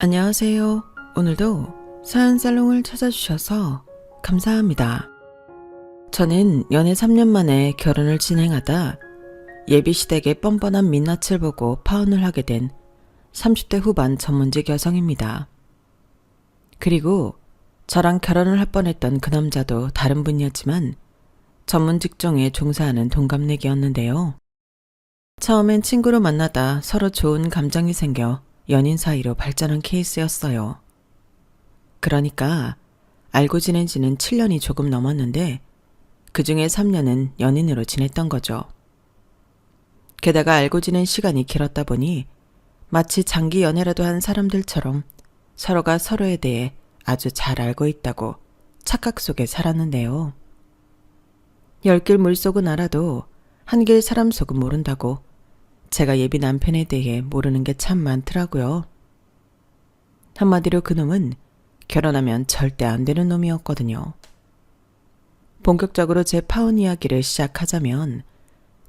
안녕하세요. 오늘도 사연살롱을 찾아주셔서 감사합니다. 저는 연애 3년 만에 결혼을 진행하다 예비시댁의 뻔뻔한 민낯을 보고 파혼을 하게 된 30대 후반 전문직 여성입니다. 그리고 저랑 결혼을 할 뻔했던 그 남자도 다른 분이었지만 전문 직종에 종사하는 동갑내기였는데요. 처음엔 친구로 만나다 서로 좋은 감정이 생겨 연인 사이로 발전한 케이스였어요. 그러니까 알고 지낸 지는 7년이 조금 넘었는데 그 중에 3년은 연인으로 지냈던 거죠. 게다가 알고 지낸 시간이 길었다 보니 마치 장기 연애라도 한 사람들처럼 서로가 서로에 대해 아주 잘 알고 있다고 착각 속에 살았는데요. 열길 물속은 알아도 한길 사람 속은 모른다고 제가 예비 남편에 대해 모르는 게 참 많더라고요. 한마디로 그놈은 결혼하면 절대 안 되는 놈이었거든요. 본격적으로 제 파혼 이야기를 시작하자면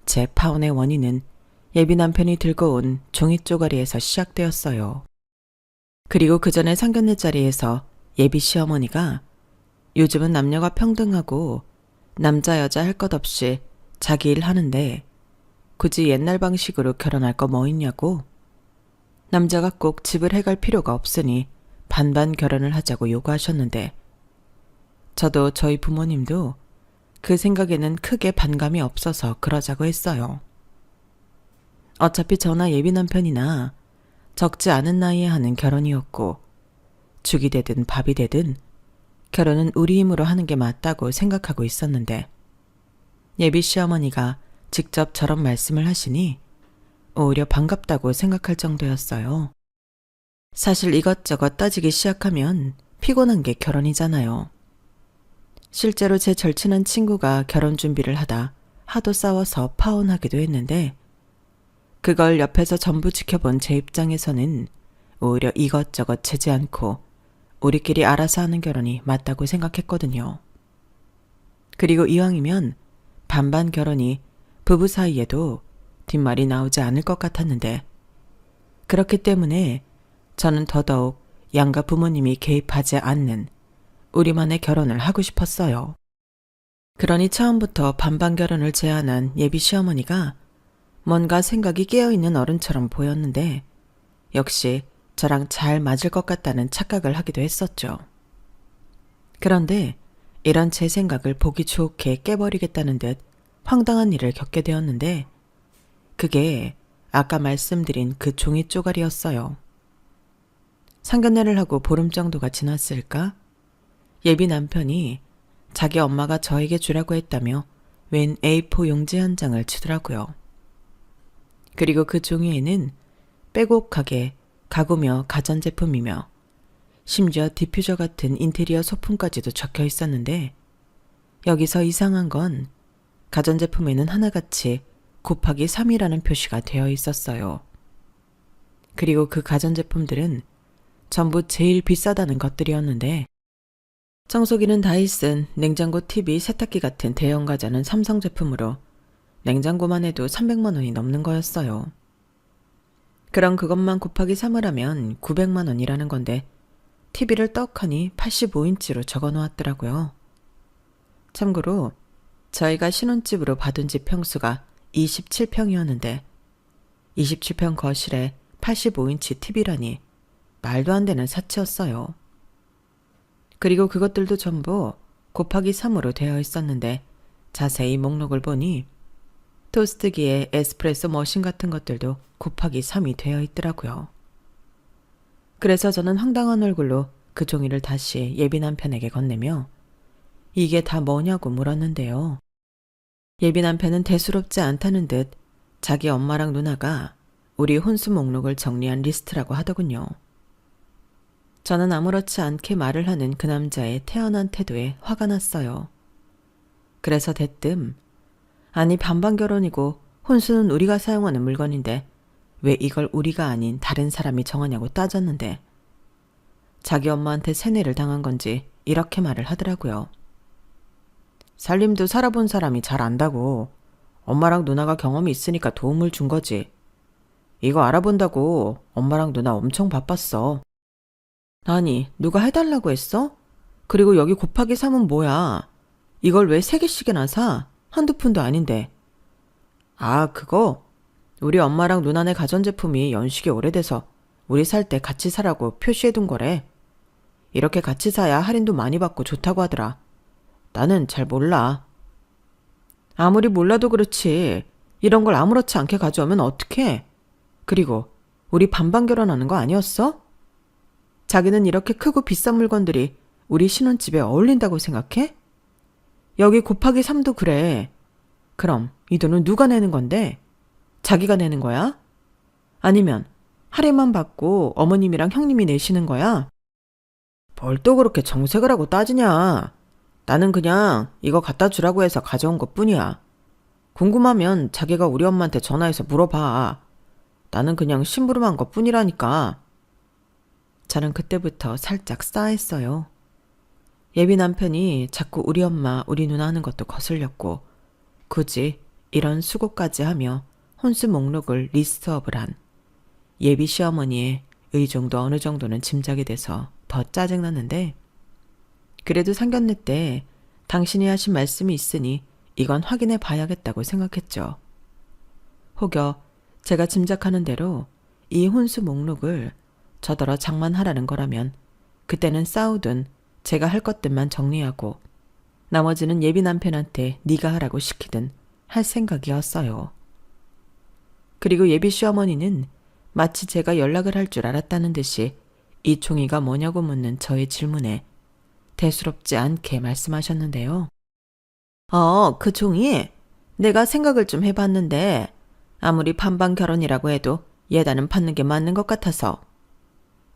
제 파혼의 원인은 예비 남편이 들고 온 종이 쪼가리에서 시작되었어요. 그리고 그 전에 상견례 자리에서 예비 시어머니가 요즘은 남녀가 평등하고 남자 여자 할 것 없이 자기 일 하는데 굳이 옛날 방식으로 결혼할 거 뭐 있냐고. 남자가 꼭 집을 해갈 필요가 없으니 반반 결혼을 하자고 요구하셨는데 저도 저희 부모님도 그 생각에는 크게 반감이 없어서 그러자고 했어요. 어차피 저나 예비 남편이나 적지 않은 나이에 하는 결혼이었고 죽이 되든 밥이 되든 결혼은 우리 힘으로 하는 게 맞다고 생각하고 있었는데 예비 시어머니가 직접 저런 말씀을 하시니 오히려 반갑다고 생각할 정도였어요. 사실 이것저것 따지기 시작하면 피곤한 게 결혼이잖아요. 실제로 제 절친한 친구가 결혼 준비를 하다 하도 싸워서 파혼하기도 했는데 그걸 옆에서 전부 지켜본 제 입장에서는 오히려 이것저것 재지 않고 우리끼리 알아서 하는 결혼이 맞다고 생각했거든요. 그리고 이왕이면 반반 결혼이 부부 사이에도 뒷말이 나오지 않을 것 같았는데 그렇기 때문에 저는 더더욱 양가 부모님이 개입하지 않는 우리만의 결혼을 하고 싶었어요. 그러니 처음부터 반반 결혼을 제안한 예비 시어머니가 뭔가 생각이 깨어있는 어른처럼 보였는데 역시 저랑 잘 맞을 것 같다는 착각을 하기도 했었죠. 그런데 이런 제 생각을 보기 좋게 깨버리겠다는 듯 황당한 일을 겪게 되었는데 그게 아까 말씀드린 그 종이 쪼가리였어요. 상견례를 하고 보름 정도가 지났을까? 예비 남편이 자기 엄마가 저에게 주라고 했다며 웬 A4 용지 한 장을 주더라고요. 그리고 그 종이에는 빼곡하게 가구며 가전제품이며 심지어 디퓨저 같은 인테리어 소품까지도 적혀 있었는데 여기서 이상한 건 가전제품에는 하나같이 곱하기 3이라는 표시가 되어 있었어요. 그리고 그 가전제품들은 전부 제일 비싸다는 것들이었는데 청소기는 다이슨, 냉장고, TV, 세탁기 같은 대형 가전은 삼성 제품으로 냉장고만 해도 300만 원이 넘는 거였어요. 그럼 그것만 곱하기 3을 하면 900만 원이라는 건데 TV를 떡하니 85인치로 적어 놓았더라고요. 참고로 저희가 신혼집으로 받은 집 평수가 27평이었는데 27평 거실에 85인치 TV라니 말도 안 되는 사치였어요. 그리고 그것들도 전부 곱하기 3으로 되어 있었는데 자세히 목록을 보니 토스트기에 에스프레소 머신 같은 것들도 곱하기 3이 되어 있더라고요. 그래서 저는 황당한 얼굴로 그 종이를 다시 예비 남편에게 건네며 이게 다 뭐냐고 물었는데요. 예비 남편은 대수롭지 않다는 듯 자기 엄마랑 누나가 우리 혼수 목록을 정리한 리스트라고 하더군요. 저는 아무렇지 않게 말을 하는 그 남자의 태연한 태도에 화가 났어요. 그래서 대뜸 아니 반반 결혼이고 혼수는 우리가 사용하는 물건인데 왜 이걸 우리가 아닌 다른 사람이 정하냐고 따졌는데 자기 엄마한테 세뇌를 당한 건지 이렇게 말을 하더라고요. 살림도 살아본 사람이 잘 안다고. 엄마랑 누나가 경험이 있으니까 도움을 준 거지. 이거 알아본다고 엄마랑 누나 엄청 바빴어. 아니, 누가 해달라고 했어? 그리고 여기 곱하기 3은 뭐야? 이걸 왜 3개씩이나 사? 한두 푼도 아닌데. 아, 그거? 우리 엄마랑 누나네 가전제품이 연식이 오래돼서 우리 살 때 같이 사라고 표시해둔 거래. 이렇게 같이 사야 할인도 많이 받고 좋다고 하더라. 나는 잘 몰라. 아무리 몰라도 그렇지. 이런 걸 아무렇지 않게 가져오면 어떡해? 그리고 우리 반반 결혼하는 거 아니었어? 자기는 이렇게 크고 비싼 물건들이 우리 신혼집에 어울린다고 생각해? 여기 곱하기 3도 그래. 그럼 이 돈은 누가 내는 건데? 자기가 내는 거야? 아니면 할인만 받고 어머님이랑 형님이 내시는 거야? 뭘 또 그렇게 정색을 하고 따지냐? 나는 그냥 이거 갖다 주라고 해서 가져온 것 뿐이야. 궁금하면 자기가 우리 엄마한테 전화해서 물어봐. 나는 그냥 심부름한 것 뿐이라니까. 저는 그때부터 살짝 싸했어요. 예비 남편이 자꾸 우리 엄마, 우리 누나 하는 것도 거슬렸고 굳이 이런 수고까지 하며 혼수 목록을 리스트업을 한 예비 시어머니의 의정도 어느 정도는 짐작이 돼서 더 짜증났는데 그래도 상견례 때 당신이 하신 말씀이 있으니 이건 확인해 봐야겠다고 생각했죠. 혹여 제가 짐작하는 대로 이 혼수 목록을 저더러 장만하라는 거라면 그때는 싸우든 제가 할 것들만 정리하고 나머지는 예비 남편한테 네가 하라고 시키든 할 생각이었어요. 그리고 예비 시어머니는 마치 제가 연락을 할 줄 알았다는 듯이 이 종이가 뭐냐고 묻는 저의 질문에 대수롭지 않게 말씀하셨는데요. 그 종이 내가 생각을 좀 해봤는데 아무리 반반 결혼이라고 해도 예단은 받는 게 맞는 것 같아서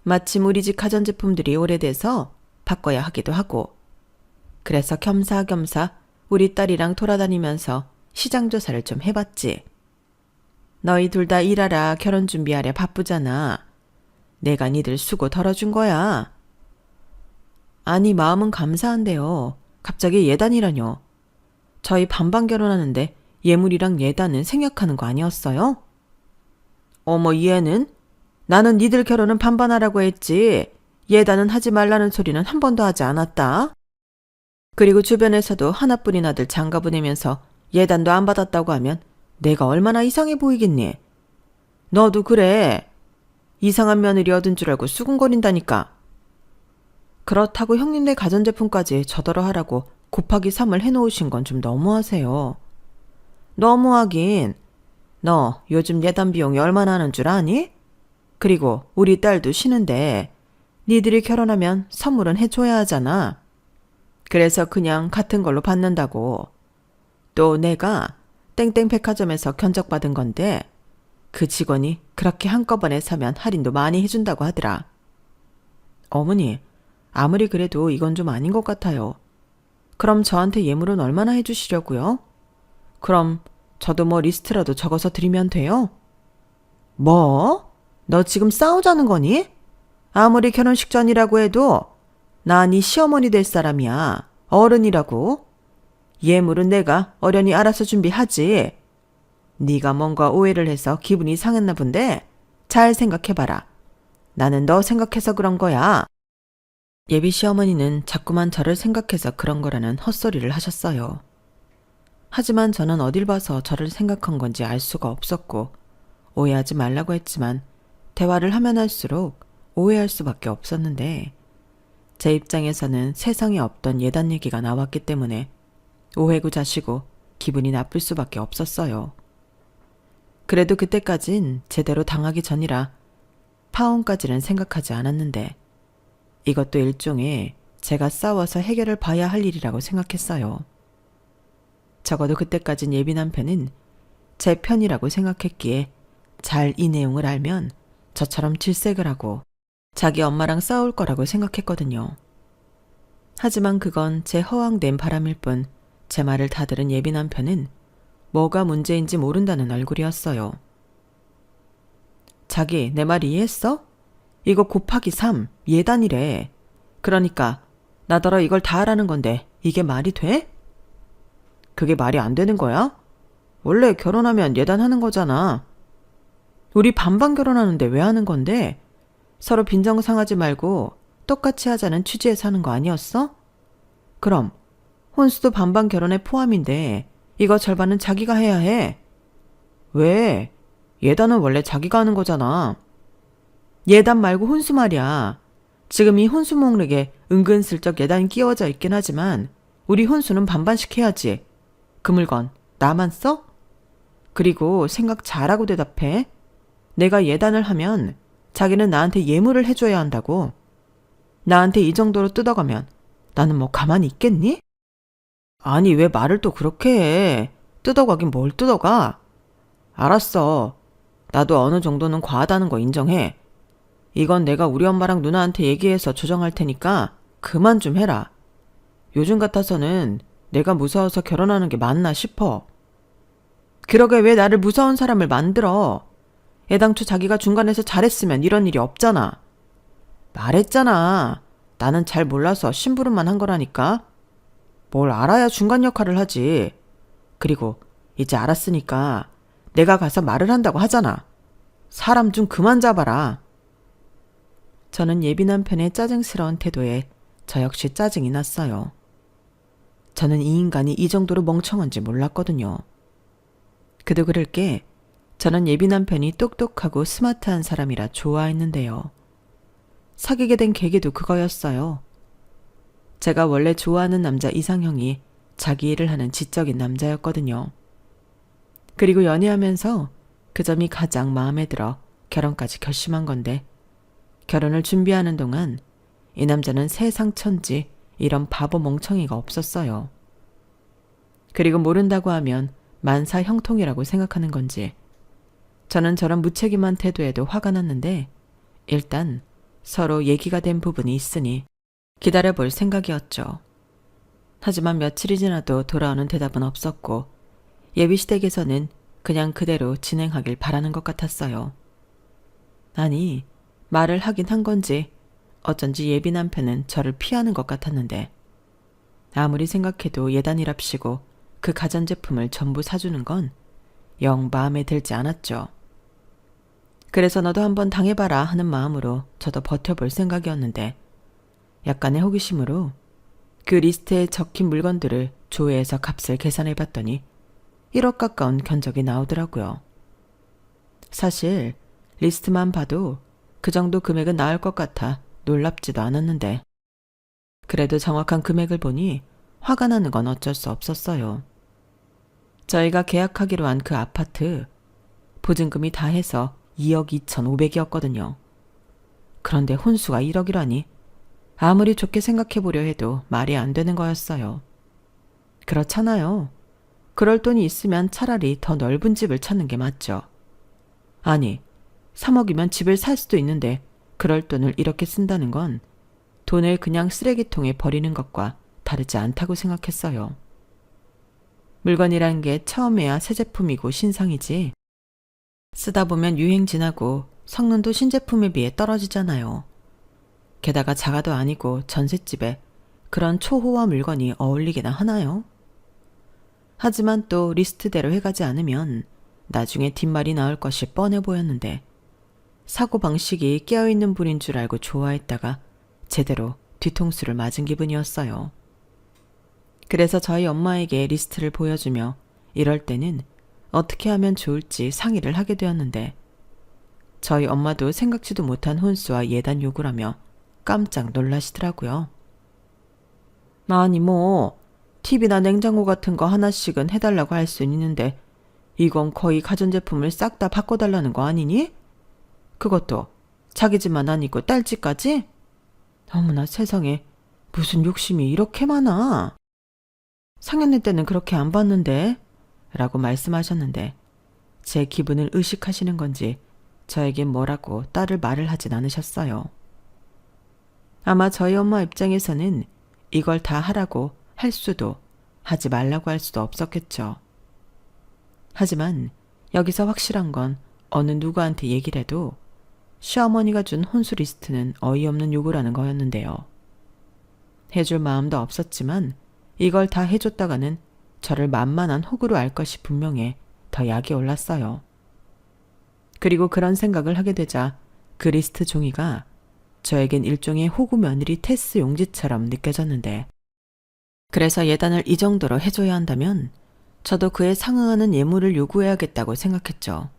마침 우리 집 가전제품들이 오래돼서 바꿔야 하기도 하고 그래서 겸사겸사 우리 딸이랑 돌아다니면서 시장조사를 좀 해봤지. 너희 둘 다 일하라 결혼 준비하랴 바쁘잖아. 내가 니들 수고 덜어준 거야. 아니 마음은 감사한데요. 갑자기 예단이라뇨. 저희 반반 결혼하는데 예물이랑 예단은 생략하는 거 아니었어요? 어머 얘는? 나는 니들 결혼은 반반하라고 했지. 예단은 하지 말라는 소리는 한 번도 하지 않았다. 그리고 주변에서도 하나뿐인 아들 장가 보내면서 예단도 안 받았다고 하면 내가 얼마나 이상해 보이겠니? 너도 그래. 이상한 며느리 얻은 줄 알고 수군거린다니까. 그렇다고 형님네 가전제품까지 저더러 하라고 곱하기 3을 해놓으신 건 좀 너무하세요. 너무하긴. 너 요즘 예단 비용이 얼마나 하는 줄 아니? 그리고 우리 딸도 쉬는데 니들이 결혼하면 선물은 해줘야 하잖아. 그래서 그냥 같은 걸로 받는다고. 또 내가 땡땡 백화점에서 견적받은 건데 그 직원이 그렇게 한꺼번에 사면 할인도 많이 해준다고 하더라. 어머니, 아무리 그래도 이건 좀 아닌 것 같아요. 그럼 저한테 예물은 얼마나 해주시려고요? 그럼 저도 뭐 리스트라도 적어서 드리면 돼요? 뭐? 너 지금 싸우자는 거니? 아무리 결혼식 전이라고 해도 나 네 시어머니 될 사람이야. 어른이라고. 예물은 내가 어련히 알아서 준비하지. 네가 뭔가 오해를 해서 기분이 상했나 본데 잘 생각해봐라. 나는 너 생각해서 그런 거야. 예비 시어머니는 자꾸만 저를 생각해서 그런 거라는 헛소리를 하셨어요. 하지만 저는 어딜 봐서 저를 생각한 건지 알 수가 없었고 오해하지 말라고 했지만 대화를 하면 할수록 오해할 수밖에 없었는데 제 입장에서는 세상에 없던 예단 얘기가 나왔기 때문에 오해고 자시고 기분이 나쁠 수밖에 없었어요. 그래도 그때까진 제대로 당하기 전이라 파혼까지는 생각하지 않았는데 이것도 일종의 제가 싸워서 해결을 봐야 할 일이라고 생각했어요. 적어도 그때까진 예비 남편은 제 편이라고 생각했기에 잘 이 내용을 알면 저처럼 질색을 하고 자기 엄마랑 싸울 거라고 생각했거든요. 하지만 그건 제 허황된 바람일 뿐 제 말을 다 들은 예비 남편은 뭐가 문제인지 모른다는 얼굴이었어요. 자기 내 말 이해했어? 이거 곱하기 3 예단이래. 그러니까 나더러 이걸 다 하라는 건데 이게 말이 돼? 그게 말이 안 되는 거야? 원래 결혼하면 예단하는 거잖아. 우리 반반 결혼하는데 왜 하는 건데? 서로 빈정상하지 말고 똑같이 하자는 취지에서 하는 거 아니었어? 그럼 혼수도 반반 결혼에 포함인데 이거 절반은 자기가 해야 해. 왜? 예단은 원래 자기가 하는 거잖아. 예단 말고 혼수 말이야. 지금 이 혼수 목록에 은근슬쩍 예단이 끼워져 있긴 하지만 우리 혼수는 반반씩 해야지. 그 물건 나만 써? 그리고 생각 잘하고 대답해. 내가 예단을 하면 자기는 나한테 예물을 해줘야 한다고. 나한테 이 정도로 뜯어가면 나는 뭐 가만히 있겠니? 아니 왜 말을 또 그렇게 해. 뜯어가긴 뭘 뜯어가. 알았어. 나도 어느 정도는 과하다는 거 인정해. 이건 내가 우리 엄마랑 누나한테 얘기해서 조정할 테니까 그만 좀 해라. 요즘 같아서는 내가 무서워서 결혼하는 게 맞나 싶어. 그러게 왜 나를 무서운 사람을 만들어. 애당초 자기가 중간에서 잘했으면 이런 일이 없잖아. 말했잖아. 나는 잘 몰라서 심부름만 한 거라니까. 뭘 알아야 중간 역할을 하지. 그리고 이제 알았으니까 내가 가서 말을 한다고 하잖아. 사람 좀 그만 잡아라. 저는 예비 남편의 짜증스러운 태도에 저 역시 짜증이 났어요. 저는 이 인간이 이 정도로 멍청한지 몰랐거든요. 그도 그럴 게 저는 예비 남편이 똑똑하고 스마트한 사람이라 좋아했는데요. 사귀게 된 계기도 그거였어요. 제가 원래 좋아하는 남자 이상형이 자기 일을 하는 지적인 남자였거든요. 그리고 연애하면서 그 점이 가장 마음에 들어 결혼까지 결심한 건데 결혼을 준비하는 동안 이 남자는 세상 천지 이런 바보 멍청이가 없었어요. 그리고 모른다고 하면 만사 형통이라고 생각하는 건지 저는 저런 무책임한 태도에도 화가 났는데 일단 서로 얘기가 된 부분이 있으니 기다려볼 생각이었죠. 하지만 며칠이 지나도 돌아오는 대답은 없었고 예비시댁에서는 그냥 그대로 진행하길 바라는 것 같았어요. 아니, 말을 하긴 한 건지 어쩐지 예비 남편은 저를 피하는 것 같았는데 아무리 생각해도 예단이랍시고 그 가전제품을 전부 사주는 건 영 마음에 들지 않았죠. 그래서 너도 한번 당해봐라 하는 마음으로 저도 버텨볼 생각이었는데 약간의 호기심으로 그 리스트에 적힌 물건들을 조회해서 값을 계산해봤더니 1억 가까운 견적이 나오더라고요. 사실 리스트만 봐도 그 정도 금액은 나올 것 같아 놀랍지도 않았는데 그래도 정확한 금액을 보니 화가 나는 건 어쩔 수 없었어요. 저희가 계약하기로 한 그 아파트 보증금이 다 해서 2억 2,500이었거든요. 그런데 혼수가 1억이라니 아무리 좋게 생각해보려 해도 말이 안 되는 거였어요. 그렇잖아요. 그럴 돈이 있으면 차라리 더 넓은 집을 찾는 게 맞죠. 아니, 3억이면 집을 살 수도 있는데 그럴 돈을 이렇게 쓴다는 건 돈을 그냥 쓰레기통에 버리는 것과 다르지 않다고 생각했어요. 물건이란 게 처음에야 새 제품이고 신상이지. 쓰다 보면 유행 지나고 성능도 신제품에 비해 떨어지잖아요. 게다가 자가도 아니고 전셋집에 그런 초호화 물건이 어울리기나 하나요? 하지만 또 리스트대로 해가지 않으면 나중에 뒷말이 나올 것이 뻔해 보였는데 사고방식이 깨어있는 분인 줄 알고 좋아했다가 제대로 뒤통수를 맞은 기분이었어요. 그래서 저희 엄마에게 리스트를 보여주며 이럴 때는 어떻게 하면 좋을지 상의를 하게 되었는데 저희 엄마도 생각지도 못한 혼수와 예단 요구를 하며 깜짝 놀라시더라고요. 아니 뭐 TV나 냉장고 같은 거 하나씩은 해달라고 할 수는 있는데 이건 거의 가전제품을 싹 다 바꿔달라는 거 아니니? 그것도 자기 집만 아니고 딸 집까지? 어머나 세상에 무슨 욕심이 이렇게 많아. 상견례 때는 그렇게 안 봤는데 라고 말씀하셨는데 제 기분을 의식하시는 건지 저에게 뭐라고 딸을 말을 하진 않으셨어요. 아마 저희 엄마 입장에서는 이걸 다 하라고 할 수도 하지 말라고 할 수도 없었겠죠. 하지만 여기서 확실한 건 어느 누구한테 얘기를 해도 시어머니가 준 혼수 리스트는 어이없는 요구라는 거였는데요. 해줄 마음도 없었지만 이걸 다 해줬다가는 저를 만만한 호구로 알 것이 분명해 더 약이 올랐어요. 그리고 그런 생각을 하게 되자 그 리스트 종이가 저에겐 일종의 호구 며느리 테스 용지처럼 느껴졌는데, 그래서 예단을 이 정도로 해줘야 한다면 저도 그에 상응하는 예물을 요구해야겠다고 생각했죠.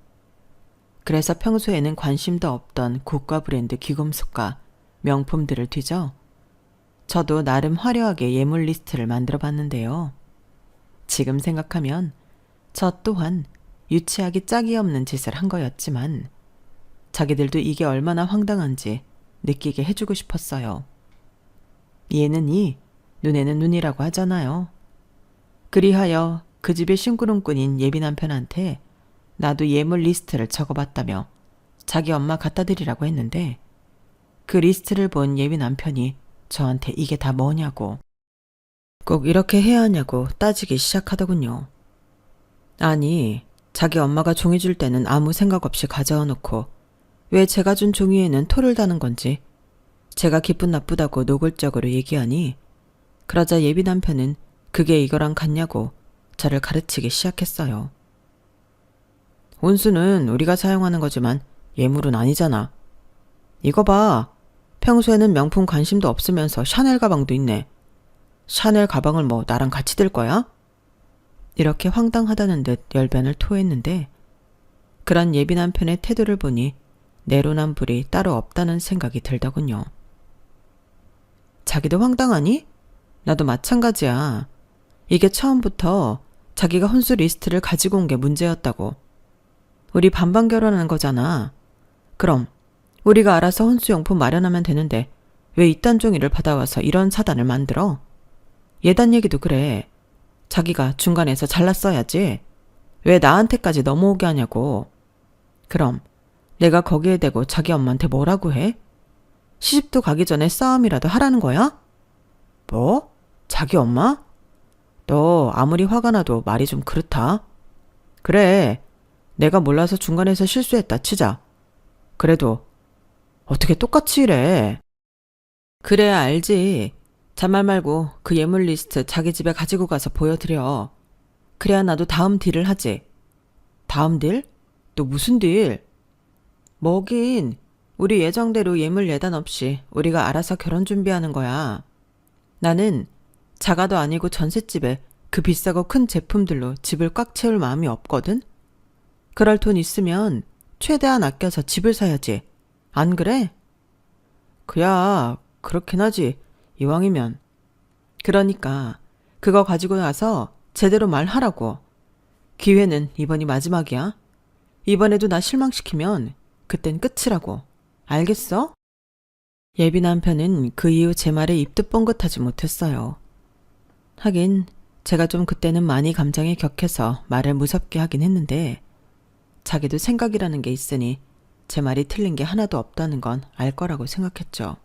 그래서 평소에는 관심도 없던 고가 브랜드 귀금속과 명품들을 뒤져 저도 나름 화려하게 예물 리스트를 만들어 봤는데요. 지금 생각하면 저 또한 유치하기 짝이 없는 짓을 한 거였지만 자기들도 이게 얼마나 황당한지 느끼게 해주고 싶었어요. 얘는 이, 눈에는 눈이라고 하잖아요. 그리하여 그 집의 심부름꾼인 예비 남편한테 나도 예물 리스트를 적어봤다며 자기 엄마 갖다 드리라고 했는데 그 리스트를 본 예비 남편이 저한테 이게 다 뭐냐고, 꼭 이렇게 해야 하냐고 따지기 시작하더군요. 아니, 자기 엄마가 종이 줄 때는 아무 생각 없이 가져와 놓고 왜 제가 준 종이에는 토를 다는 건지 제가 기분 나쁘다고 노골적으로 얘기하니, 그러자 예비 남편은 그게 이거랑 같냐고 저를 가르치기 시작했어요. 온수는 우리가 사용하는 거지만 예물은 아니잖아. 이거 봐. 평소에는 명품 관심도 없으면서 샤넬 가방도 있네. 샤넬 가방을 뭐 나랑 같이 들 거야? 이렇게 황당하다는 듯 열변을 토했는데 그런 예비 남편의 태도를 보니 내로남불이 따로 없다는 생각이 들더군요. 자기도 황당하니? 나도 마찬가지야. 이게 처음부터 자기가 혼수 리스트를 가지고 온 게 문제였다고. 우리 반반 결혼하는 거잖아. 그럼 우리가 알아서 혼수용품 마련하면 되는데 왜 이딴 종이를 받아와서 이런 사단을 만들어? 예단 얘기도 그래. 자기가 중간에서 잘랐어야지. 왜 나한테까지 넘어오게 하냐고. 그럼 내가 거기에 대고 자기 엄마한테 뭐라고 해? 시집도 가기 전에 싸움이라도 하라는 거야? 뭐? 자기 엄마? 너 아무리 화가 나도 말이 좀 그렇다. 그래, 내가 몰라서 중간에서 실수했다 치자. 그래도 어떻게 똑같이 이래? 그래야 알지. 잔말 말고 그 예물 리스트 자기 집에 가지고 가서 보여드려. 그래야 나도 다음 딜을 하지. 다음 딜? 또 무슨 딜? 뭐긴, 우리 예정대로 예물 예단 없이 우리가 알아서 결혼 준비하는 거야. 나는 자가도 아니고 전셋집에 그 비싸고 큰 제품들로 집을 꽉 채울 마음이 없거든? 그럴 돈 있으면 최대한 아껴서 집을 사야지. 안 그래? 그야 그렇긴 하지. 이왕이면. 그러니까 그거 가지고 나서 제대로 말하라고. 기회는 이번이 마지막이야. 이번에도 나 실망시키면 그땐 끝이라고. 알겠어? 예비 남편은 그 이후 제 말에 입도 뻥긋하지 못했어요. 하긴 제가 좀 그때는 많이 감정에 격해서 말을 무섭게 하긴 했는데 자기도 생각이라는 게 있으니 제 말이 틀린 게 하나도 없다는 건 알 거라고 생각했죠.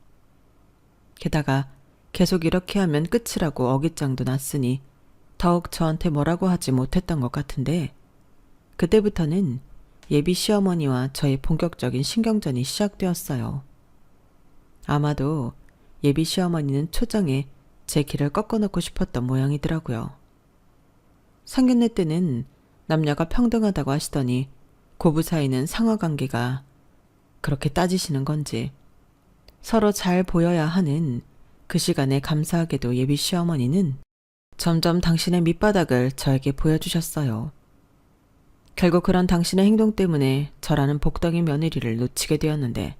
게다가 계속 이렇게 하면 끝이라고 어깃장도 났으니 더욱 저한테 뭐라고 하지 못했던 것 같은데 그때부터는 예비 시어머니와 저의 본격적인 신경전이 시작되었어요. 아마도 예비 시어머니는 초장에 제 길을 꺾어놓고 싶었던 모양이더라고요. 상견례 때는 남녀가 평등하다고 하시더니 고부 사이는 상하관계가 그렇게 따지시는 건지 서로 잘 보여야 하는 그 시간에 감사하게도 예비 시어머니는 점점 당신의 밑바닥을 저에게 보여주셨어요. 결국 그런 당신의 행동 때문에 저라는 복덩이 며느리를 놓치게 되었는데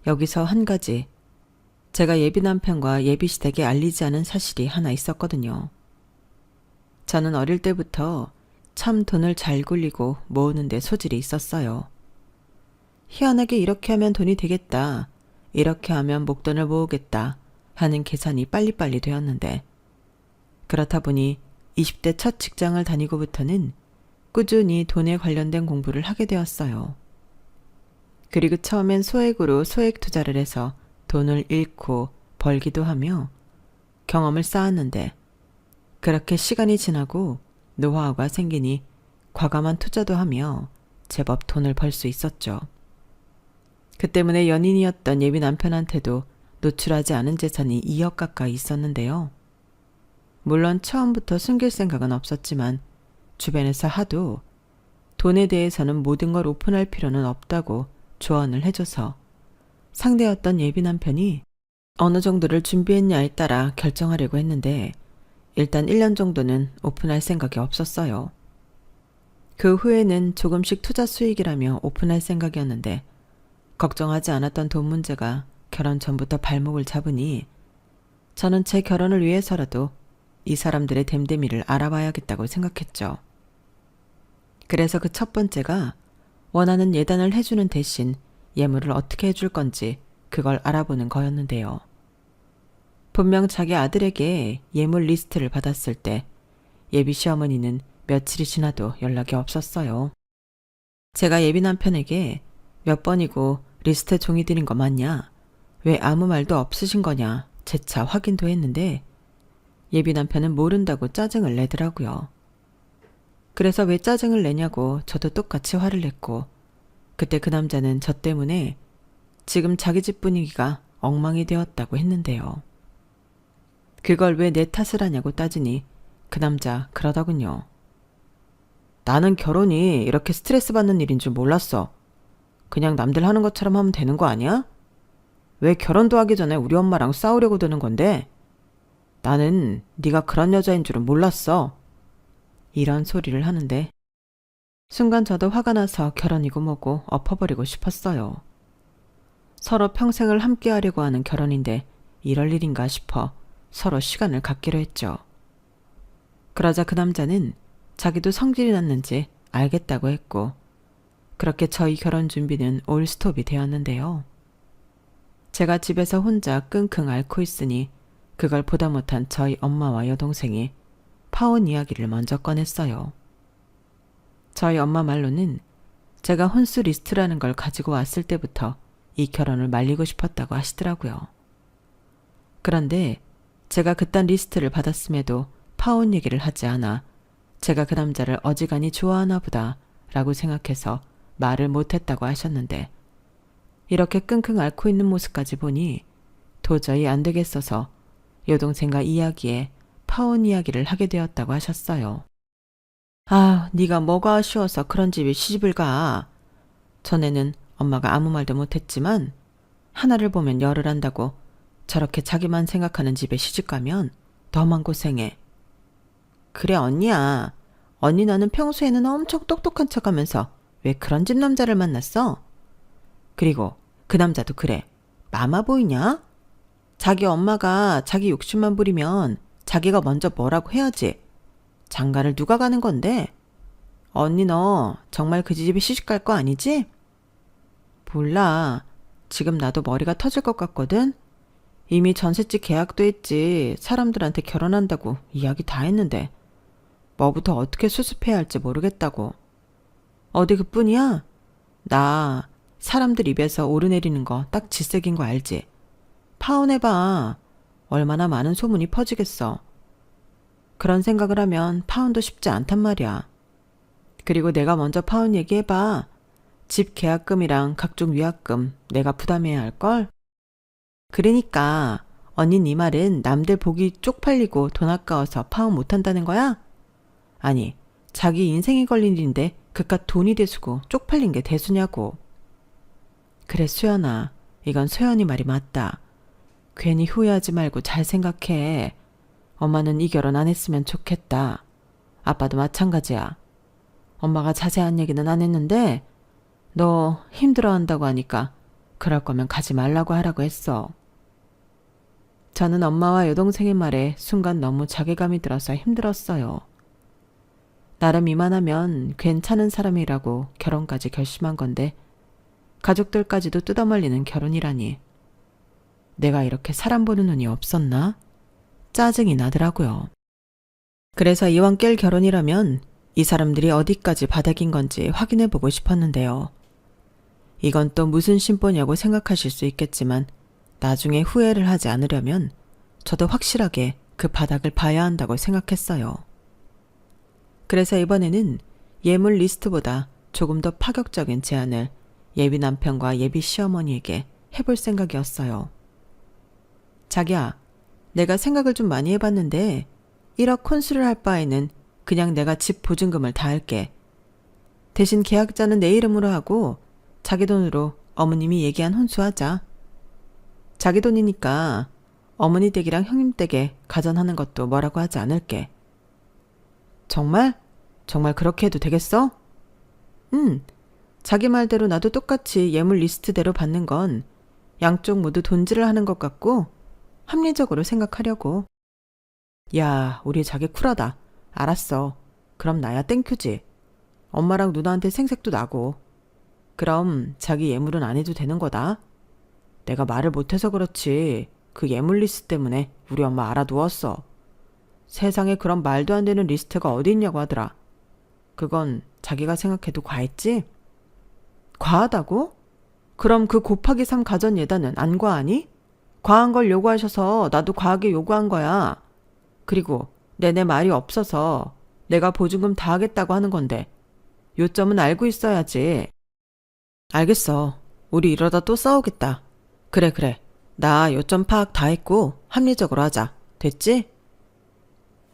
여기서 한 가지 제가 예비 남편과 예비 시댁에 알리지 않은 사실이 하나 있었거든요. 저는 어릴 때부터 참 돈을 잘 굴리고 모으는 데 소질이 있었어요. 희한하게 이렇게 하면 돈이 되겠다, 이렇게 하면 목돈을 모으겠다 하는 계산이 빨리빨리 되었는데 그렇다 보니 20대 첫 직장을 다니고부터는 꾸준히 돈에 관련된 공부를 하게 되었어요. 그리고 처음엔 소액으로 소액 투자를 해서 돈을 잃고 벌기도 하며 경험을 쌓았는데 그렇게 시간이 지나고 노하우가 생기니 과감한 투자도 하며 제법 돈을 벌 수 있었죠. 그 때문에 연인이었던 예비 남편한테도 노출하지 않은 재산이 2억 가까이 있었는데요. 물론 처음부터 숨길 생각은 없었지만 주변에서 하도 돈에 대해서는 모든 걸 오픈할 필요는 없다고 조언을 해줘서 상대였던 예비 남편이 어느 정도를 준비했냐에 따라 결정하려고 했는데 일단 1년 정도는 오픈할 생각이 없었어요. 그 후에는 조금씩 투자 수익이라며 오픈할 생각이었는데 걱정하지 않았던 돈 문제가 결혼 전부터 발목을 잡으니 저는 제 결혼을 위해서라도 이 사람들의 됨됨이를 알아봐야겠다고 생각했죠. 그래서 그 첫 번째가 원하는 예단을 해주는 대신 예물을 어떻게 해줄 건지 그걸 알아보는 거였는데요. 분명 자기 아들에게 예물 리스트를 받았을 때 예비 시어머니는 며칠이 지나도 연락이 없었어요. 제가 예비 남편에게 몇 번이고 리스트 종이 드린 거 맞냐? 왜 아무 말도 없으신 거냐? 재차 확인도 했는데 예비 남편은 모른다고 짜증을 내더라고요. 그래서 왜 짜증을 내냐고 저도 똑같이 화를 냈고 그때 그 남자는 저 때문에 지금 자기 집 분위기가 엉망이 되었다고 했는데요. 그걸 왜 내 탓을 하냐고 따지니 그 남자 그러더군요. 나는 결혼이 이렇게 스트레스 받는 일인 줄 몰랐어. 그냥 남들 하는 것처럼 하면 되는 거 아니야? 왜 결혼도 하기 전에 우리 엄마랑 싸우려고 드는 건데? 나는 네가 그런 여자인 줄은 몰랐어. 이런 소리를 하는데 순간 저도 화가 나서 결혼이고 뭐고 엎어버리고 싶었어요. 서로 평생을 함께하려고 하는 결혼인데 이럴 일인가 싶어 서로 시간을 갖기로 했죠. 그러자 그 남자는 자기도 성질이 났는지 알겠다고 했고 그렇게 저희 결혼 준비는 올 스톱이 되었는데요. 제가 집에서 혼자 끙끙 앓고 있으니 그걸 보다 못한 저희 엄마와 여동생이 파혼 이야기를 먼저 꺼냈어요. 저희 엄마 말로는 제가 혼수 리스트라는 걸 가지고 왔을 때부터 이 결혼을 말리고 싶었다고 하시더라고요. 그런데 제가 그딴 리스트를 받았음에도 파혼 얘기를 하지 않아 제가 그 남자를 어지간히 좋아하나 보다 라고 생각해서 말을 못했다고 하셨는데 이렇게 끙끙 앓고 있는 모습까지 보니 도저히 안 되겠어서 여동생과 이야기에 파혼 이야기를 하게 되었다고 하셨어요. 아, 네가 뭐가 아쉬워서 그런 집에 시집을 가. 전에는 엄마가 아무 말도 못했지만 하나를 보면 열을 한다고 저렇게 자기만 생각하는 집에 시집가면 너만 고생해. 그래 언니야. 언니 너는 평소에는 엄청 똑똑한 척하면서 왜 그런 집 남자를 만났어? 그리고 그 남자도 그래. 마마 보이냐? 자기 엄마가 자기 욕심만 부리면 자기가 먼저 뭐라고 해야지. 장가를 누가 가는 건데? 언니 너 정말 그 집에 시집갈 거 아니지? 몰라. 지금 나도 머리가 터질 것 같거든? 이미 전셋집 계약도 했지. 사람들한테 결혼한다고 이야기 다 했는데 뭐부터 어떻게 수습해야 할지 모르겠다고. 어디 그뿐이야? 나 사람들 입에서 오르내리는 거 딱 질색인 거 알지? 파혼해봐. 얼마나 많은 소문이 퍼지겠어. 그런 생각을 하면 파혼도 쉽지 않단 말이야. 그리고 내가 먼저 파혼 얘기해봐. 집 계약금이랑 각종 위약금 내가 부담해야 할걸? 그러니까 언니 네 말은 남들 보기 쪽팔리고 돈 아까워서 파혼 못한다는 거야? 아니 자기 인생이 걸린 일인데 그깟 돈이 대수고 쪽팔린 게 대수냐고. 그래 수연아, 이건 소연이 말이 맞다. 괜히 후회하지 말고 잘 생각해. 엄마는 이 결혼 안 했으면 좋겠다. 아빠도 마찬가지야. 엄마가 자세한 얘기는 안 했는데 너 힘들어한다고 하니까 그럴 거면 가지 말라고 하라고 했어. 저는 엄마와 여동생의 말에 순간 너무 자괴감이 들어서 힘들었어요. 나름 이만하면 괜찮은 사람이라고 결혼까지 결심한 건데 가족들까지도 뜯어말리는 결혼이라니. 내가 이렇게 사람 보는 눈이 없었나? 짜증이 나더라고요. 그래서 이왕 깰 결혼이라면 이 사람들이 어디까지 바닥인 건지 확인해보고 싶었는데요. 이건 또 무슨 심보냐고 생각하실 수 있겠지만 나중에 후회를 하지 않으려면 저도 확실하게 그 바닥을 봐야 한다고 생각했어요. 그래서 이번에는 예물 리스트보다 조금 더 파격적인 제안을 예비 남편과 예비 시어머니에게 해볼 생각이었어요. 자기야, 내가 생각을 좀 많이 해봤는데 1억 혼수를 할 바에는 그냥 내가 집 보증금을 다 할게. 대신 계약자는 내 이름으로 하고 자기 돈으로 어머님이 얘기한 혼수하자. 자기 돈이니까 어머니 댁이랑 형님 댁에 가전하는 것도 뭐라고 하지 않을게. 정말? 정말 그렇게 해도 되겠어? 자기 말대로 나도 똑같이 예물 리스트대로 받는 건 양쪽 모두 돈질을 하는 것 같고 합리적으로 생각하려고. 야, 우리 자기 쿨하다. 알았어. 그럼 나야 땡큐지. 엄마랑 누나한테 생색도 나고. 그럼 자기 예물은 안 해도 되는 거다. 내가 말을 못해서 그렇지 그 예물 리스트 때문에 우리 엄마 알아두었어. 세상에 그런 말도 안 되는 리스트가 어디 있냐고 하더라. 그건 자기가 생각해도 과했지? 과하다고? 그럼 그 곱하기 3 가전 예단은 안 과하니? 과한 걸 요구하셔서 나도 과하게 요구한 거야. 그리고 내내 말이 없어서 내가 보증금 다 하겠다고 하는 건데 요점은 알고 있어야지. 알겠어. 우리 이러다 또 싸우겠다. 그래. 나 요점 파악 다 했고 합리적으로 하자. 됐지?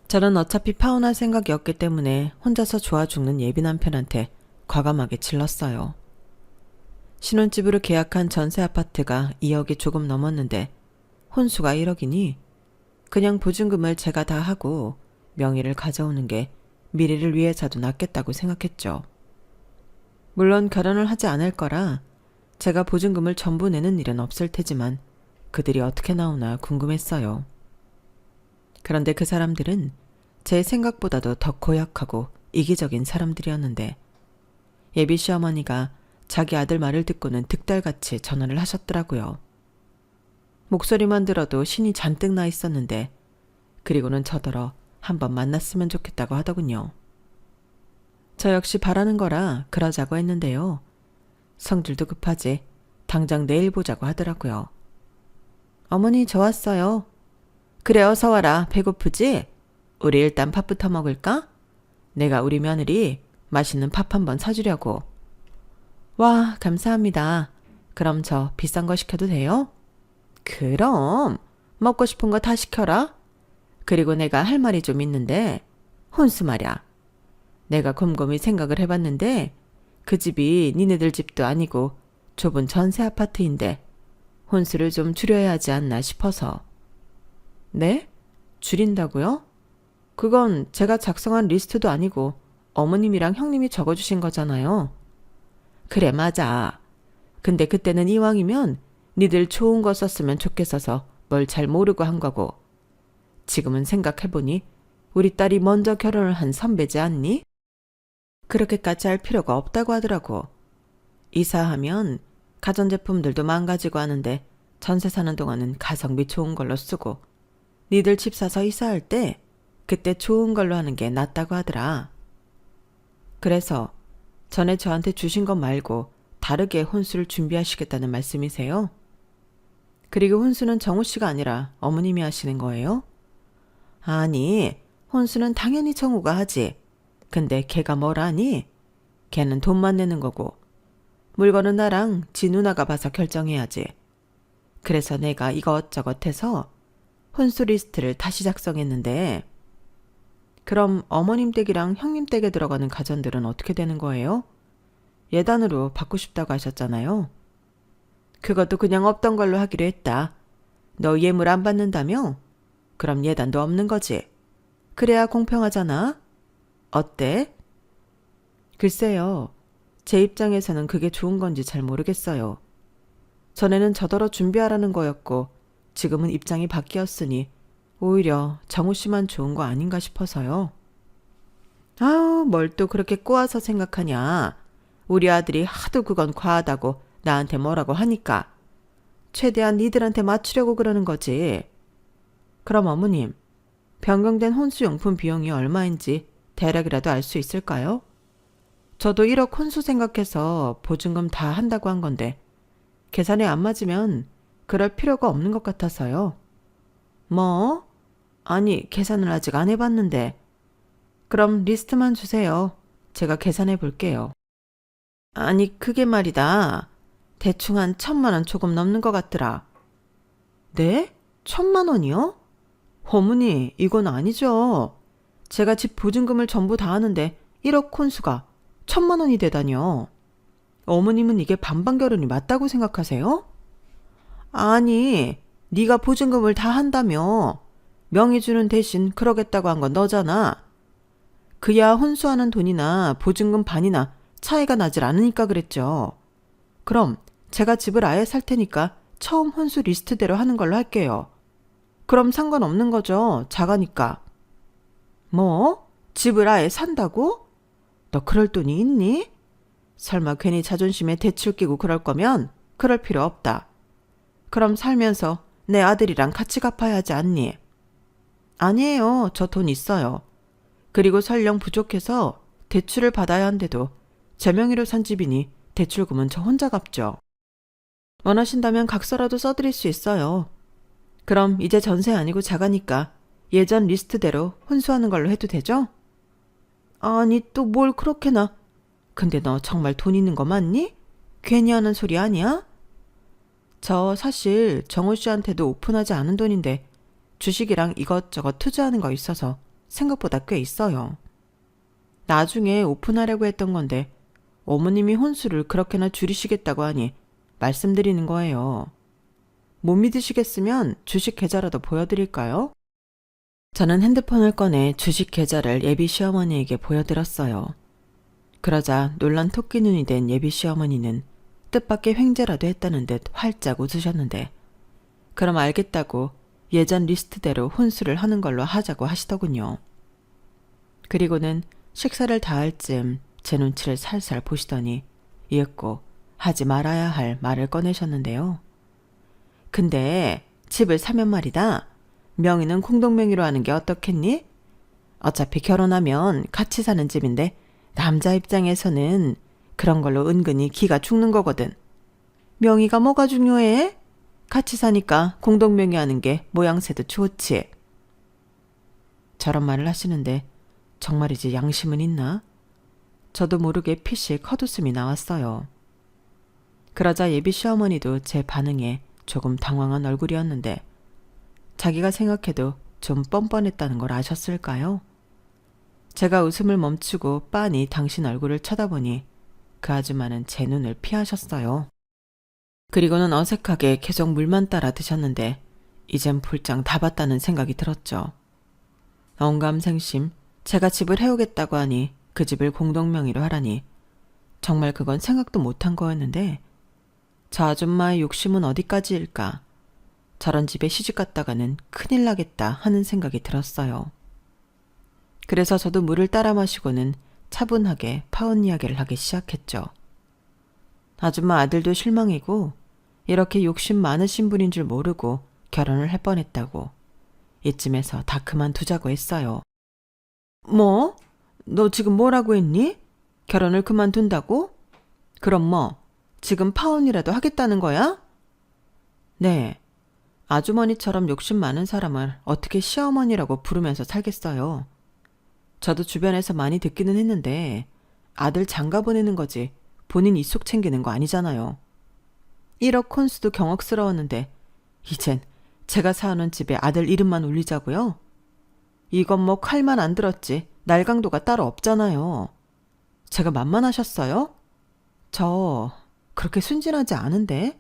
저는 어차피 파혼할 생각이었기 때문에 혼자서 좋아 죽는 예비 남편한테 과감하게 질렀어요. 신혼집으로 계약한 전세 아파트가 2억이 조금 넘었는데 혼수가 1억이니 그냥 보증금을 제가 다 하고 명의를 가져오는 게 미래를 위해서도 낫겠다고 생각했죠. 물론 결혼을 하지 않을 거라 제가 보증금을 전부 내는 일은 없을 테지만 그들이 어떻게 나오나 궁금했어요. 그런데 그 사람들은 제 생각보다도 더 고약하고 이기적인 사람들이었는데 예비 시어머니가 자기 아들 말을 듣고는 득달같이 전화를 하셨더라고요. 목소리만 들어도 신이 잔뜩 나 있었는데 그리고는 저더러 한번 만났으면 좋겠다고 하더군요. 저 역시 바라는 거라 그러자고 했는데요. 성질도 급하지 당장 내일 보자고 하더라고요. 어머니 저 왔어요. 그래 어서 와라. 배고프지? 우리 일단 밥부터 먹을까? 내가 우리 며느리 맛있는 밥 한번 사주려고. 와 감사합니다. 그럼 저 비싼 거 시켜도 돼요? 그럼 먹고 싶은 거 다 시켜라. 그리고 내가 할 말이 좀 있는데 혼수 말야. 내가 곰곰이 생각을 해봤는데 그 집이 니네들 집도 아니고 좁은 전세 아파트인데 혼수를 좀 줄여야 하지 않나 싶어서. 네? 줄인다고요? 그건 제가 작성한 리스트도 아니고 어머님이랑 형님이 적어주신 거잖아요. 그래 맞아. 근데 그때는 이왕이면 니들 좋은 거 썼으면 좋겠어서 뭘 잘 모르고 한 거고 지금은 생각해보니 우리 딸이 먼저 결혼을 한 선배지 않니? 그렇게까지 할 필요가 없다고 하더라고. 이사하면 가전제품들도 망가지고 하는데 전세 사는 동안은 가성비 좋은 걸로 쓰고 니들 집 사서 이사할 때 그때 좋은 걸로 하는 게 낫다고 하더라. 그래서 전에 저한테 주신 것 말고 다르게 혼수를 준비하시겠다는 말씀이세요? 그리고 혼수는 정우 씨가 아니라 어머님이 하시는 거예요? 아니, 혼수는 당연히 정우가 하지. 근데 걔가 뭘 하니? 걔는 돈만 내는 거고 물건은 나랑 지 누나가 봐서 결정해야지. 그래서 내가 이것저것 해서 혼수 리스트를 다시 작성했는데 그럼 어머님 댁이랑 형님 댁에 들어가는 가전들은 어떻게 되는 거예요? 예단으로 받고 싶다고 하셨잖아요. 그것도 그냥 없던 걸로 하기로 했다. 너 예물 안 받는다며? 그럼 예단도 없는 거지. 그래야 공평하잖아. 어때? 글쎄요. 제 입장에서는 그게 좋은 건지 잘 모르겠어요. 전에는 저더러 준비하라는 거였고 지금은 입장이 바뀌었으니 오히려 정우 씨만 좋은 거 아닌가 싶어서요. 아우, 뭘 또 그렇게 꼬아서 생각하냐. 우리 아들이 하도 그건 과하다고 나한테 뭐라고 하니까 최대한 니들한테 맞추려고 그러는 거지. 그럼 어머님, 변경된 혼수용품 비용이 얼마인지 대략이라도 알 수 있을까요? 저도 1억 혼수 생각해서 보증금 다 한다고 한 건데 계산이 안 맞으면 그럴 필요가 없는 것 같아서요. 뭐? 아니, 계산을 아직 안 해봤는데. 그럼 리스트만 주세요. 제가 계산해 볼게요. 아니, 그게 말이다. 대충 한 1,000만 원 조금 넘는 것 같더라. 네? 1,000만 원이요? 어머니, 이건 아니죠. 제가 집 보증금을 전부 다 하는데 1억 혼수가 1,000만 원이 되다뇨. 어머님은 이게 반반 결혼이 맞다고 생각하세요? 아니, 네가 보증금을 다 한다며. 명의 주는 대신 그러겠다고 한 건 너잖아. 그야 혼수하는 돈이나 보증금 반이나 차이가 나질 않으니까 그랬죠. 그럼 제가 집을 아예 살 테니까 처음 혼수 리스트대로 하는 걸로 할게요. 그럼 상관없는 거죠. 작아니까. 뭐? 집을 아예 산다고? 너 그럴 돈이 있니? 설마 괜히 자존심에 대출 끼고 그럴 거면 그럴 필요 없다. 그럼 살면서 내 아들이랑 같이 갚아야 하지 않니? 아니에요. 저 돈 있어요. 그리고 설령 부족해서 대출을 받아야 한데도 제 명의로 산 집이니 대출금은 저 혼자 갚죠. 원하신다면 각서라도 써드릴 수 있어요. 그럼 이제 전세 아니고 자가니까 예전 리스트대로 혼수하는 걸로 해도 되죠? 아니 또 뭘 그렇게나. 근데 너 정말 돈 있는 거 맞니? 괜히 하는 소리 아니야? 저 사실 정우 씨한테도 오픈하지 않은 돈인데 주식이랑 이것저것 투자하는 거 있어서 생각보다 꽤 있어요. 나중에 오픈하려고 했던 건데 어머님이 혼수를 그렇게나 줄이시겠다고 하니 말씀드리는 거예요. 못 믿으시겠으면 주식 계좌라도 보여드릴까요? 저는 핸드폰을 꺼내 주식 계좌를 예비 시어머니에게 보여드렸어요. 그러자 놀란 토끼 눈이 된 예비 시어머니는 뜻밖의 횡재라도 했다는 듯 활짝 웃으셨는데 그럼 알겠다고 예전 리스트대로 혼수를 하는 걸로 하자고 하시더군요. 그리고는 식사를 다 할 쯤 제 눈치를 살살 보시더니 이윽고 하지 말아야 할 말을 꺼내셨는데요. 근데 집을 사면 말이다. 명의는 공동명의로 하는 게 어떻겠니? 어차피 결혼하면 같이 사는 집인데 남자 입장에서는 그런 걸로 은근히 기가 죽는 거거든. 명의가 뭐가 중요해? 같이 사니까 공동명의 하는 게 모양새도 좋지. 저런 말을 하시는데 정말이지 양심은 있나? 저도 모르게 피식 헛웃음이 나왔어요. 그러자 예비 시어머니도 제 반응에 조금 당황한 얼굴이었는데 자기가 생각해도 좀 뻔뻔했다는 걸 아셨을까요? 제가 웃음을 멈추고 빤히 당신 얼굴을 쳐다보니 그 아줌마는 제 눈을 피하셨어요. 그리고는 어색하게 계속 물만 따라 드셨는데 이젠 볼장 다 봤다는 생각이 들었죠. 언감생심 제가 집을 해오겠다고 하니 그 집을 공동명의로 하라니 정말 그건 생각도 못한 거였는데 저 아줌마의 욕심은 어디까지일까? 저런 집에 시집갔다가는 큰일 나겠다 하는 생각이 들었어요. 그래서 저도 물을 따라 마시고는 차분하게 파혼 이야기를 하기 시작했죠. 아줌마 아들도 실망이고 이렇게 욕심 많으신 분인 줄 모르고 결혼을 할 뻔했다고 이쯤에서 다 그만두자고 했어요. 뭐? 너 지금 뭐라고 했니? 결혼을 그만둔다고? 그럼 뭐 지금 파혼이라도 하겠다는 거야? 네. 아주머니처럼 욕심 많은 사람을 어떻게 시어머니라고 부르면서 살겠어요. 저도 주변에서 많이 듣기는 했는데 아들 장가 보내는 거지 본인 입속 챙기는 거 아니잖아요. 1억 콘수도 경악스러웠는데 이젠 제가 사는 집에 아들 이름만 올리자고요? 이건 뭐 칼만 안 들었지 날강도가 따로 없잖아요. 제가 만만하셨어요? 저 그렇게 순진하지 않은데?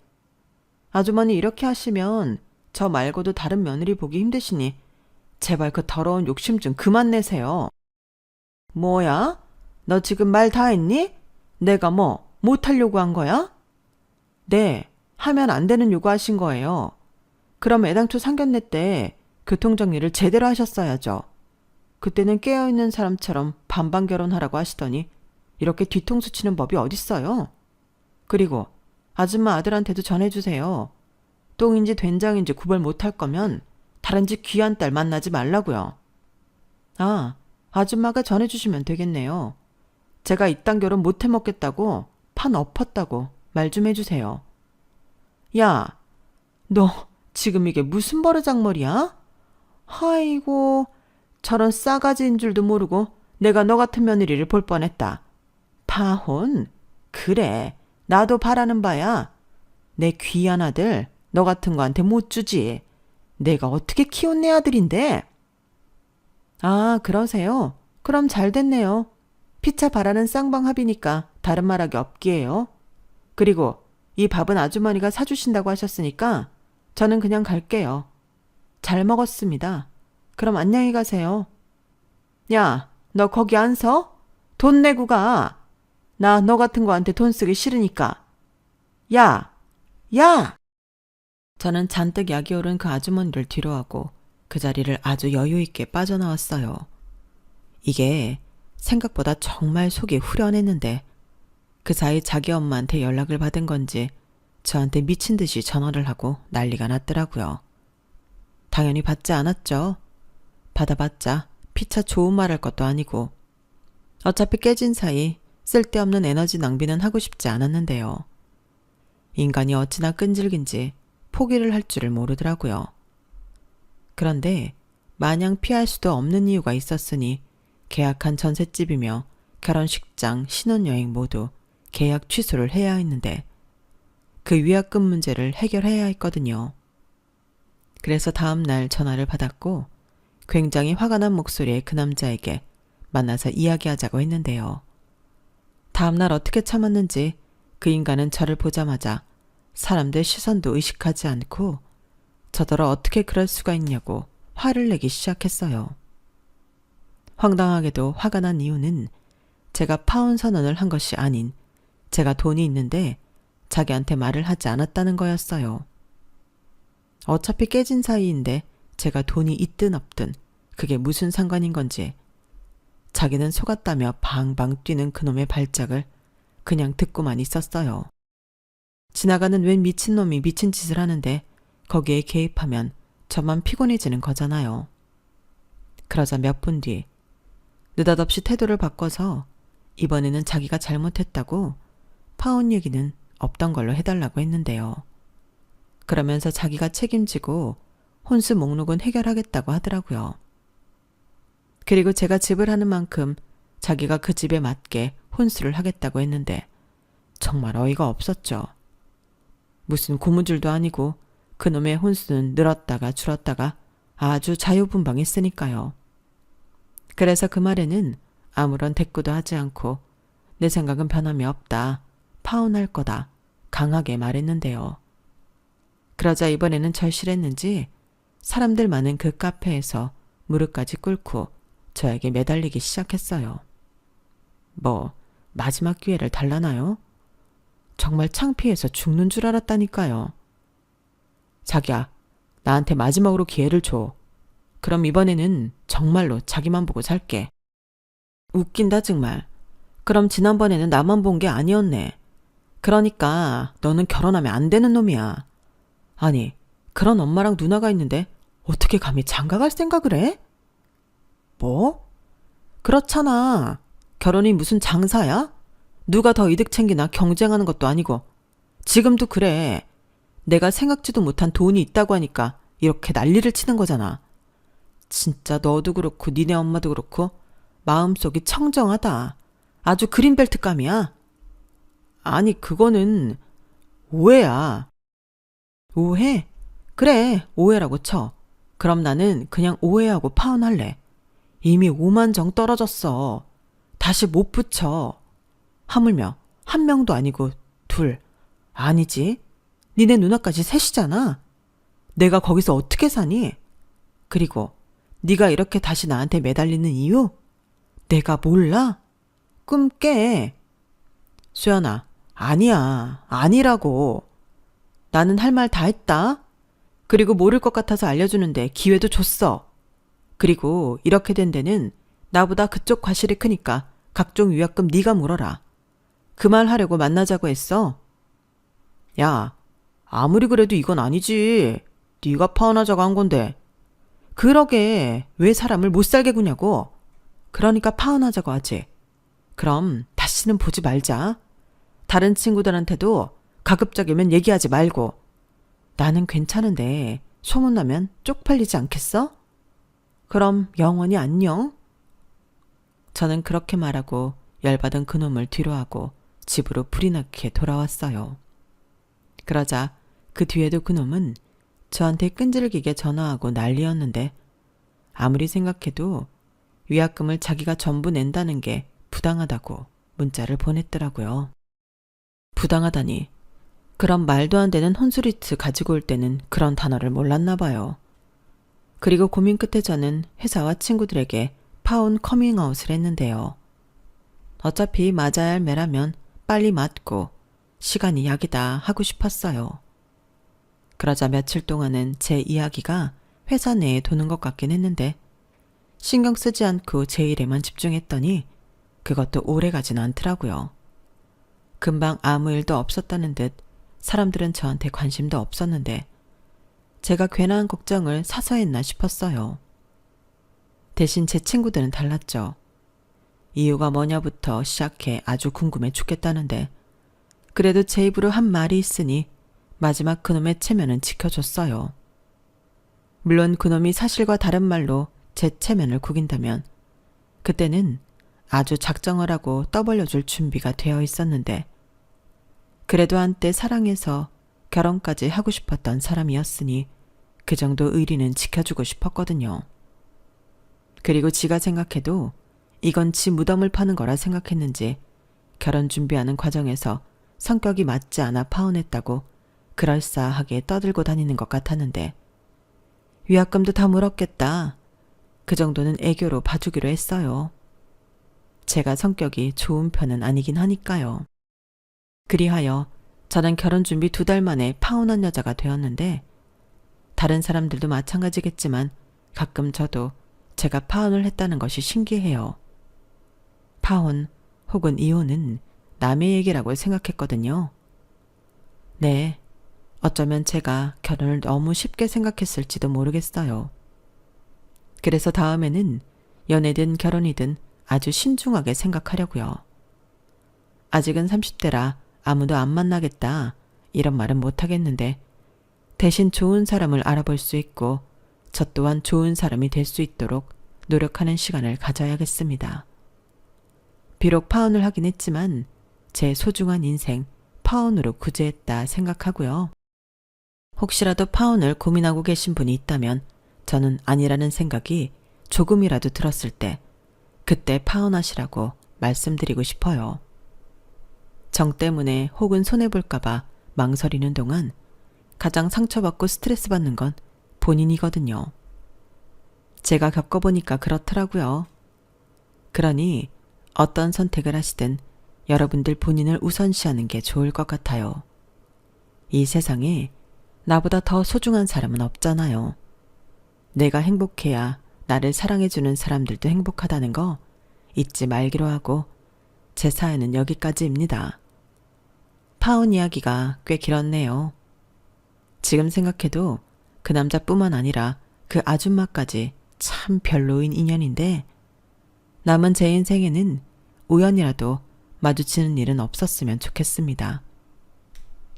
아주머니 이렇게 하시면 저 말고도 다른 며느리 보기 힘드시니 제발 그 더러운 욕심 좀 그만 내세요. 뭐야? 너 지금 말 다 했니? 내가 뭐 못하려고 한 거야? 네, 하면 안 되는 요구하신 거예요. 그럼 애당초 상견례 때 교통정리를 제대로 하셨어야죠. 그때는 깨어있는 사람처럼 반반 결혼하라고 하시더니 이렇게 뒤통수 치는 법이 어딨어요? 그리고 아줌마 아들한테도 전해주세요. 똥인지 된장인지 구별 못할 거면 다른 집 귀한 딸 만나지 말라고요. 아, 아줌마가 전해주시면 되겠네요. 제가 이딴 결혼 못 해먹겠다고 판 엎었다고 말 좀 해주세요. 야, 너 지금 이게 무슨 버르장머리야? 아이고, 저런 싸가지인 줄도 모르고 내가 너 같은 며느리를 볼 뻔했다. 파혼? 그래, 나도 바라는 바야. 내 귀한 아들 너 같은 거한테 못 주지. 내가 어떻게 키운 내 아들인데? 아, 그러세요? 그럼 잘 됐네요. 피차 바라는 쌍방합이니까 다른 말하기 없기에요. 그리고 이 밥은 아주머니가 사주신다고 하셨으니까 저는 그냥 갈게요. 잘 먹었습니다. 그럼 안녕히 가세요. 야, 너 거기 안 서? 돈 내고 가. 나 너 같은 거한테 돈 쓰기 싫으니까. 야! 야! 저는 잔뜩 약이 오른 그 아주머니를 뒤로하고 그 자리를 아주 여유 있게 빠져나왔어요. 이게 생각보다 정말 속이 후련했는데 그 사이 자기 엄마한테 연락을 받은 건지 저한테 미친 듯이 전화를 하고 난리가 났더라고요. 당연히 받지 않았죠. 받아봤자 피차 좋은 말 할 것도 아니고 어차피 깨진 사이 쓸데없는 에너지 낭비는 하고 싶지 않았는데요. 인간이 어찌나 끈질긴지 포기를 할 줄을 모르더라고요. 그런데 마냥 피할 수도 없는 이유가 있었으니 계약한 전셋집이며 결혼식장, 신혼여행 모두 계약 취소를 해야 했는데 그 위약금 문제를 해결해야 했거든요. 그래서 다음 날 전화를 받았고 굉장히 화가 난 목소리의 그 남자에게 만나서 이야기하자고 했는데요. 다음 날 어떻게 참았는지 그 인간은 저를 보자마자 사람들 시선도 의식하지 않고 저더러 어떻게 그럴 수가 있냐고 화를 내기 시작했어요. 황당하게도 화가 난 이유는 제가 파혼 선언을 한 것이 아닌 제가 돈이 있는데 자기한테 말을 하지 않았다는 거였어요. 어차피 깨진 사이인데 제가 돈이 있든 없든 그게 무슨 상관인 건지 자기는 속았다며 방방 뛰는 그놈의 발작을 그냥 듣고만 있었어요. 지나가는 웬 미친놈이 미친 짓을 하는데 거기에 개입하면 저만 피곤해지는 거잖아요. 그러자 몇 분 뒤 느닷없이 태도를 바꿔서 이번에는 자기가 잘못했다고 파혼 얘기는 없던 걸로 해달라고 했는데요. 그러면서 자기가 책임지고 혼수 목록은 해결하겠다고 하더라고요. 그리고 제가 집을 하는 만큼 자기가 그 집에 맞게 혼수를 하겠다고 했는데 정말 어이가 없었죠. 무슨 고무줄도 아니고 그놈의 혼수는 늘었다가 줄었다가 아주 자유분방했으니까요. 그래서 그 말에는 아무런 대꾸도 하지 않고 내 생각은 변함이 없다. 파혼할 거다. 강하게 말했는데요. 그러자 이번에는 절실했는지 사람들 많은 그 카페에서 무릎까지 꿇고 저에게 매달리기 시작했어요. 뭐 마지막 기회를 달라나요? 정말 창피해서 죽는 줄 알았다니까요. 자기야, 나한테 마지막으로 기회를 줘. 그럼 이번에는 정말로 자기만 보고 살게. 웃긴다 정말. 그럼 지난번에는 나만 본 게 아니었네. 그러니까 너는 결혼하면 안 되는 놈이야. 아니, 그런 엄마랑 누나가 있는데 어떻게 감히 장가갈 생각을 해? 뭐? 그렇잖아. 결혼이 무슨 장사야? 누가 더 이득 챙기나 경쟁하는 것도 아니고. 지금도 그래. 내가 생각지도 못한 돈이 있다고 하니까 이렇게 난리를 치는 거잖아. 진짜 너도 그렇고 니네 엄마도 그렇고 마음속이 청정하다. 아주 그린벨트감이야. 아니 그거는 오해야. 오해? 그래 오해라고 쳐. 그럼 나는 그냥 오해하고 파혼할래. 이미 5만 정 떨어졌어. 다시 못 붙여. 하물며 한 명도 아니고 둘. 아니지. 니네 누나까지 셋이잖아. 내가 거기서 어떻게 사니? 그리고 네가 이렇게 다시 나한테 매달리는 이유? 내가 몰라? 꿈 깨. 수연아, 아니야. 아니라고. 나는 할 말 다 했다. 그리고 모를 것 같아서 알려주는데 기회도 줬어. 그리고 이렇게 된 데는 나보다 그쪽 과실이 크니까 각종 위약금 네가 물어라. 그 말 하려고 만나자고 했어. 야, 아무리 그래도 이건 아니지. 네가 파혼하자고 한 건데. 그러게 왜 사람을 못 살게 구냐고. 그러니까 파혼하자고 하지. 그럼 다시는 보지 말자. 다른 친구들한테도 가급적이면 얘기하지 말고. 나는 괜찮은데 소문나면 쪽팔리지 않겠어? 그럼 영원히 안녕. 저는 그렇게 말하고 열받은 그놈을 뒤로하고 집으로 불이 나게 돌아왔어요. 그러자 그 뒤에도 그놈은 저한테 끈질기게 전화하고 난리였는데 아무리 생각해도 위약금을 자기가 전부 낸다는 게 부당하다고 문자를 보냈더라고요. 부당하다니. 그런 말도 안 되는 혼수리트 가지고 올 때는 그런 단어를 몰랐나 봐요. 그리고 고민 끝에 저는 회사와 친구들에게 파혼 커밍아웃을 했는데요. 어차피 맞아야 할 매라면 빨리 맞고 시간이 약이다 하고 싶었어요. 그러자 며칠 동안은 제 이야기가 회사 내에 도는 것 같긴 했는데 신경 쓰지 않고 제 일에만 집중했더니 그것도 오래 가진 않더라고요. 금방 아무 일도 없었다는 듯 사람들은 저한테 관심도 없었는데 제가 괜한 걱정을 사서 했나 싶었어요. 대신 제 친구들은 달랐죠. 이유가 뭐냐부터 시작해 아주 궁금해 죽겠다는데 그래도 제 입으로 한 말이 있으니 마지막 그놈의 체면은 지켜줬어요. 물론 그놈이 사실과 다른 말로 제 체면을 구긴다면 그때는 아주 작정을 하고 떠벌려줄 준비가 되어 있었는데 그래도 한때 사랑해서 결혼까지 하고 싶었던 사람이었으니 그 정도 의리는 지켜주고 싶었거든요. 그리고 지가 생각해도 이건 지 무덤을 파는 거라 생각했는지 결혼 준비하는 과정에서 성격이 맞지 않아 파혼했다고 그럴싸하게 떠들고 다니는 것 같았는데 위약금도 다 물었겠다. 그 정도는 애교로 봐주기로 했어요. 제가 성격이 좋은 편은 아니긴 하니까요. 그리하여 저는 결혼 준비 2달 만에 파혼한 여자가 되었는데 다른 사람들도 마찬가지겠지만 가끔 저도 제가 파혼을 했다는 것이 신기해요. 파혼 혹은 이혼은 남의 얘기라고 생각했거든요. 네, 어쩌면 제가 결혼을 너무 쉽게 생각했을지도 모르겠어요. 그래서 다음에는 연애든 결혼이든 아주 신중하게 생각하려고요. 아직은 30대라 아무도 안 만나겠다 이런 말은 못하겠는데 대신 좋은 사람을 알아볼 수 있고 저 또한 좋은 사람이 될 수 있도록 노력하는 시간을 가져야겠습니다. 비록 파혼을 하긴 했지만 제 소중한 인생 파혼으로 구제했다 생각하고요. 혹시라도 파혼을 고민하고 계신 분이 있다면 저는 아니라는 생각이 조금이라도 들었을 때 그때 파혼하시라고 말씀드리고 싶어요. 정 때문에 혹은 손해볼까봐 망설이는 동안 가장 상처받고 스트레스 받는 건 본인이거든요. 제가 겪어보니까 그렇더라고요. 그러니 어떤 선택을 하시든 여러분들 본인을 우선시하는 게 좋을 것 같아요. 이 세상에 나보다 더 소중한 사람은 없잖아요. 내가 행복해야 나를 사랑해주는 사람들도 행복하다는 거 잊지 말기로 하고 제 사연은 여기까지입니다. 파혼 이야기가 꽤 길었네요. 지금 생각해도 그 남자뿐만 아니라 그 아줌마까지 참 별로인 인연인데 남은 제 인생에는 우연이라도 마주치는 일은 없었으면 좋겠습니다.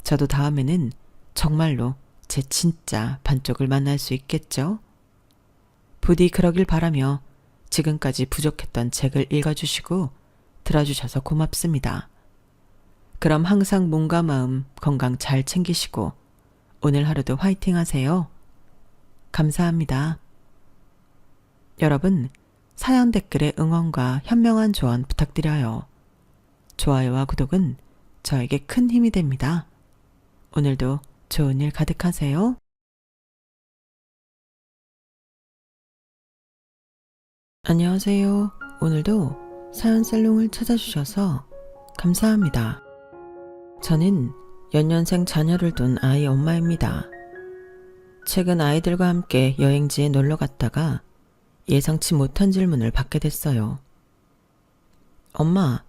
저도 다음에는 정말로 제 진짜 반쪽을 만날 수 있겠죠? 부디 그러길 바라며 지금까지 부족했던 책을 읽어주시고 들어주셔서 고맙습니다. 그럼 항상 몸과 마음 건강 잘 챙기시고 오늘 하루도 화이팅 하세요. 감사합니다. 여러분, 사연 댓글에 응원과 현명한 조언 부탁드려요. 좋아요와 구독은 저에게 큰 힘이 됩니다. 오늘도 좋은 일 가득하세요. 안녕하세요. 오늘도 사연 살롱을 찾아주셔서 감사합니다. 저는 연년생 자녀를 둔 아이 엄마입니다. 최근 아이들과 함께 여행지에 놀러 갔다가 예상치 못한 질문을 받게 됐어요. 엄마,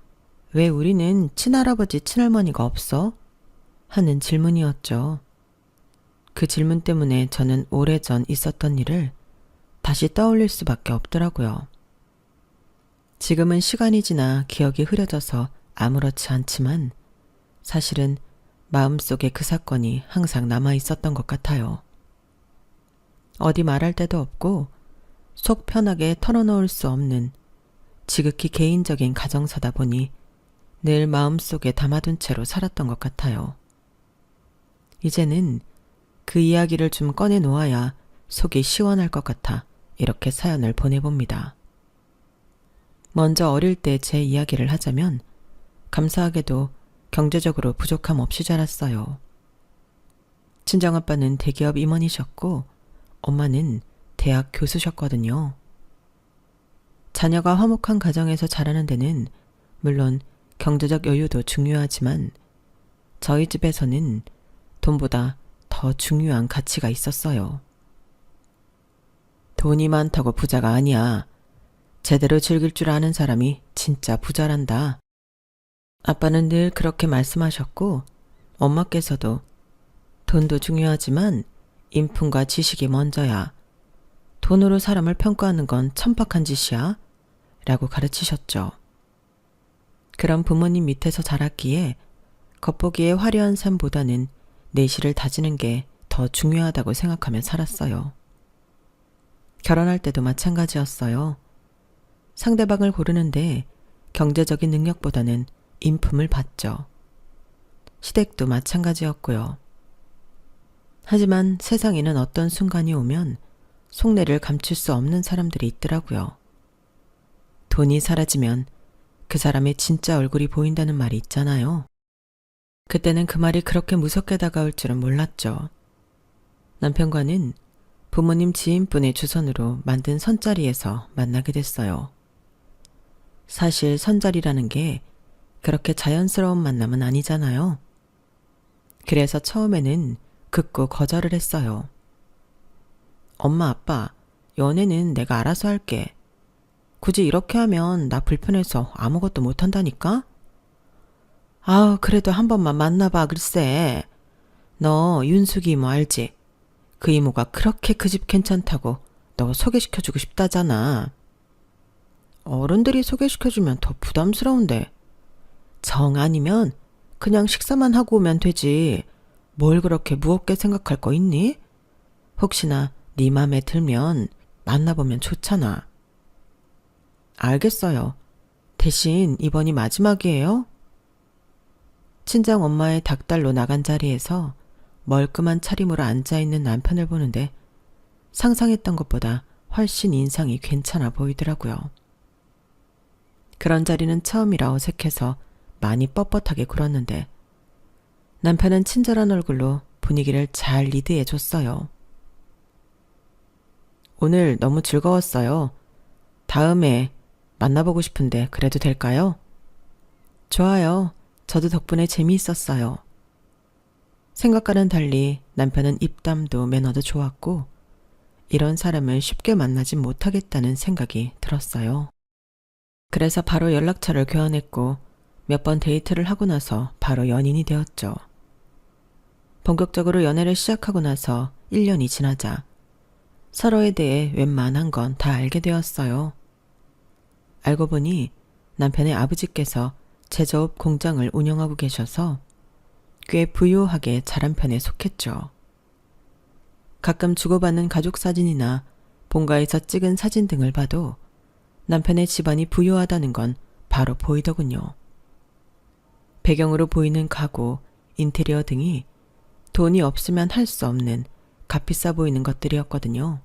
왜 우리는 친할아버지, 친할머니가 없어? 하는 질문이었죠. 그 질문 때문에 저는 오래전 있었던 일을 다시 떠올릴 수밖에 없더라고요. 지금은 시간이 지나 기억이 흐려져서 아무렇지 않지만 사실은 마음속에 그 사건이 항상 남아 있었던 것 같아요. 어디 말할 데도 없고 속 편하게 털어놓을 수 없는 지극히 개인적인 가정사다 보니 늘 마음속에 담아둔 채로 살았던 것 같아요. 이제는 그 이야기를 좀 꺼내놓아야 속이 시원할 것 같아 이렇게 사연을 보내봅니다. 먼저 어릴 때 제 이야기를 하자면 감사하게도 경제적으로 부족함 없이 자랐어요. 친정아빠는 대기업 임원이셨고 엄마는 대학 교수셨거든요. 자녀가 화목한 가정에서 자라는 데는 물론 경제적 여유도 중요하지만 저희 집에서는 돈보다 더 중요한 가치가 있었어요. 돈이 많다고 부자가 아니야. 제대로 즐길 줄 아는 사람이 진짜 부자란다. 아빠는 늘 그렇게 말씀하셨고 엄마께서도 돈도 중요하지만 인품과 지식이 먼저야. 돈으로 사람을 평가하는 건 천박한 짓이야. 라고 가르치셨죠. 그런 부모님 밑에서 자랐기에 겉보기에 화려한 삶보다는 내실을 다지는 게 더 중요하다고 생각하며 살았어요. 결혼할 때도 마찬가지였어요. 상대방을 고르는데 경제적인 능력보다는 인품을 봤죠. 시댁도 마찬가지였고요. 하지만 세상에는 어떤 순간이 오면 속내를 감출 수 없는 사람들이 있더라고요. 돈이 사라지면 그 사람의 진짜 얼굴이 보인다는 말이 있잖아요. 그때는 그 말이 그렇게 무섭게 다가올 줄은 몰랐죠. 남편과는 부모님 지인분의 주선으로 만든 선자리에서 만나게 됐어요. 사실 선자리라는 게 그렇게 자연스러운 만남은 아니잖아요. 그래서 처음에는 극구 거절을 했어요. 엄마, 아빠, 연애는 내가 알아서 할게. 굳이 이렇게 하면 나 불편해서 아무것도 못한다니까? 아우, 그래도 한 번만 만나봐, 글쎄. 너 윤숙이 이모 알지? 그 이모가 그렇게 그 집 괜찮다고 너 소개시켜주고 싶다잖아. 어른들이 소개시켜주면 더 부담스러운데. 정 아니면 그냥 식사만 하고 오면 되지. 뭘 그렇게 무겁게 생각할 거 있니? 혹시나 네 맘에 들면 만나보면 좋잖아. 알겠어요. 대신 이번이 마지막이에요. 친정 엄마의 닭달로 나간 자리에서 멀끔한 차림으로 앉아있는 남편을 보는데 상상했던 것보다 훨씬 인상이 괜찮아 보이더라고요. 그런 자리는 처음이라 어색해서 많이 뻣뻣하게 굴었는데 남편은 친절한 얼굴로 분위기를 잘 리드해 줬어요. 오늘 너무 즐거웠어요. 다음에 만나보고 싶은데 그래도 될까요? 좋아요. 저도 덕분에 재미있었어요. 생각과는 달리 남편은 입담도 매너도 좋았고 이런 사람을 쉽게 만나진 못하겠다는 생각이 들었어요. 그래서 바로 연락처를 교환했고 몇 번 데이트를 하고 나서 바로 연인이 되었죠. 본격적으로 연애를 시작하고 나서 1년이 지나자 서로에 대해 웬만한 건 다 알게 되었어요. 알고 보니 남편의 아버지께서 제조업 공장을 운영하고 계셔서 꽤 부유하게 자란 편에 속했죠. 가끔 주고받는 가족 사진이나 본가에서 찍은 사진 등을 봐도 남편의 집안이 부유하다는 건 바로 보이더군요. 배경으로 보이는 가구, 인테리어 등이 돈이 없으면 할 수 없는 값비싸 보이는 것들이었거든요.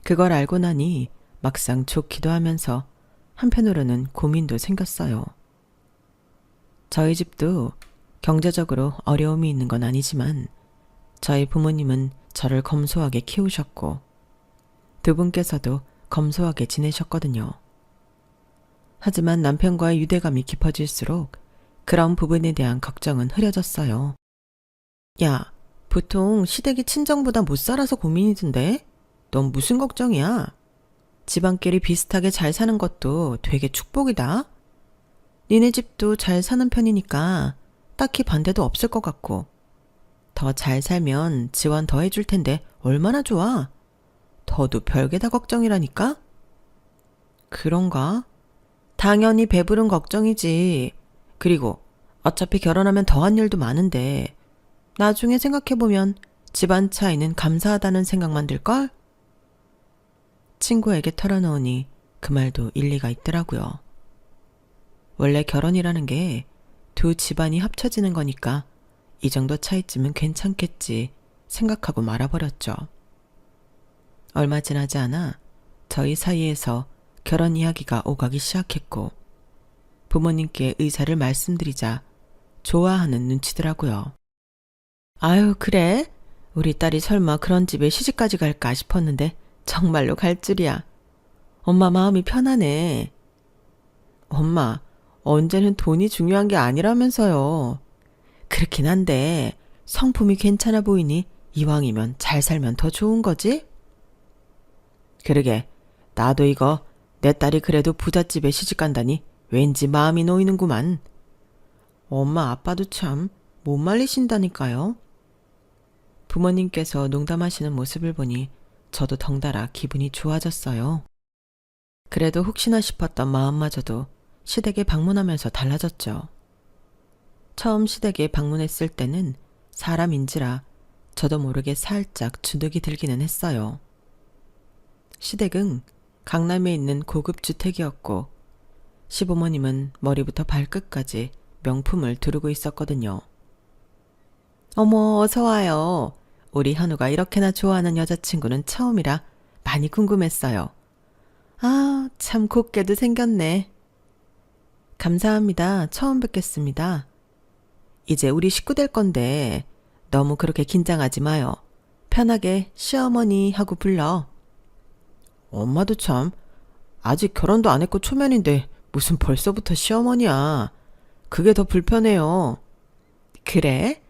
그걸 알고 나니 막상 좋기도 하면서 한편으로는 고민도 생겼어요. 저희 집도 경제적으로 어려움이 있는 건 아니지만 저희 부모님은 저를 검소하게 키우셨고 두 분께서도 검소하게 지내셨거든요. 하지만 남편과의 유대감이 깊어질수록 그런 부분에 대한 걱정은 흐려졌어요. 야, 보통 시댁이 친정보다 못 살아서 고민이던데? 넌 무슨 걱정이야? 집안끼리 비슷하게 잘 사는 것도 되게 축복이다. 니네 집도 잘 사는 편이니까 딱히 반대도 없을 것 같고 더 잘 살면 지원 더 해줄 텐데 얼마나 좋아. 더도 별게 다 걱정이라니까? 그런가? 당연히 배부른 걱정이지. 그리고 어차피 결혼하면 더한 일도 많은데 나중에 생각해보면 집안 차이는 감사하다는 생각만 들걸? 친구에게 털어놓으니 그 말도 일리가 있더라고요. 원래 결혼이라는 게 두 집안이 합쳐지는 거니까 이 정도 차이쯤은 괜찮겠지 생각하고 말아버렸죠. 얼마 지나지 않아 저희 사이에서 결혼 이야기가 오가기 시작했고 부모님께 의사를 말씀드리자 좋아하는 눈치더라고요. 아유, 그래? 우리 딸이 설마 그런 집에 시집까지 갈까 싶었는데 정말로 갈 줄이야. 엄마 마음이 편하네. 엄마, 언제는 돈이 중요한 게 아니라면서요. 그렇긴 한데 성품이 괜찮아 보이니 이왕이면 잘 살면 더 좋은 거지? 그러게, 나도 이거 내 딸이 그래도 부잣집에 시집 간다니 왠지 마음이 놓이는구만. 엄마 아빠도 참 못 말리신다니까요. 부모님께서 농담하시는 모습을 보니 저도 덩달아 기분이 좋아졌어요. 그래도 혹시나 싶었던 마음마저도 시댁에 방문하면서 달라졌죠. 처음 시댁에 방문했을 때는 사람인지라 저도 모르게 살짝 주눅이 들기는 했어요. 시댁은 강남에 있는 고급 주택이었고 시부모님은 머리부터 발끝까지 명품을 두르고 있었거든요. 어머, 어서 와요. 우리 현우가 이렇게나 좋아하는 여자친구는 처음이라 많이 궁금했어요. 아, 참 곱게도 생겼네. 감사합니다. 처음 뵙겠습니다. 이제 우리 식구 될 건데 너무 그렇게 긴장하지 마요. 편하게 시어머니 하고 불러. 엄마도 참 아직 결혼도 안 했고 초면인데 무슨 벌써부터 시어머니야. 그게 더 불편해요. 그래?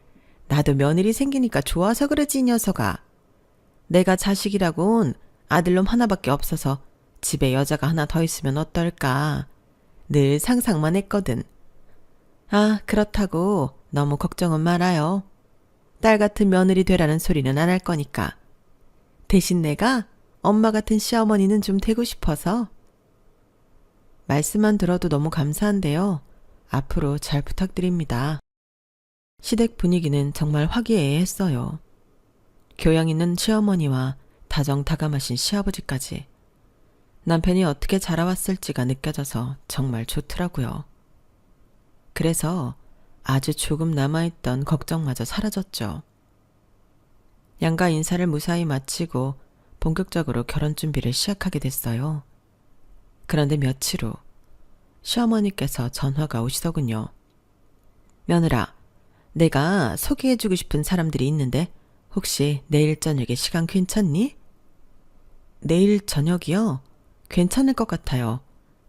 나도 며느리 생기니까 좋아서 그러지 이 녀석아. 내가 자식이라곤 아들놈 하나밖에 없어서 집에 여자가 하나 더 있으면 어떨까. 늘 상상만 했거든. 아, 그렇다고 너무 걱정은 말아요. 딸 같은 며느리 되라는 소리는 안 할 거니까. 대신 내가 엄마 같은 시어머니는 좀 되고 싶어서. 말씀만 들어도 너무 감사한데요. 앞으로 잘 부탁드립니다. 시댁 분위기는 정말 화기애애했어요. 교양 있는 시어머니와 다정다감하신 시아버지까지. 남편이 어떻게 자라왔을지가 느껴져서 정말 좋더라고요. 그래서 아주 조금 남아있던 걱정마저 사라졌죠. 양가 인사를 무사히 마치고 본격적으로 결혼 준비를 시작하게 됐어요. 그런데 며칠 후 시어머니께서 전화가 오시더군요. 며느라, 내가 소개해주고 싶은 사람들이 있는데 혹시 내일 저녁에 시간 괜찮니? 내일 저녁이요? 괜찮을 것 같아요.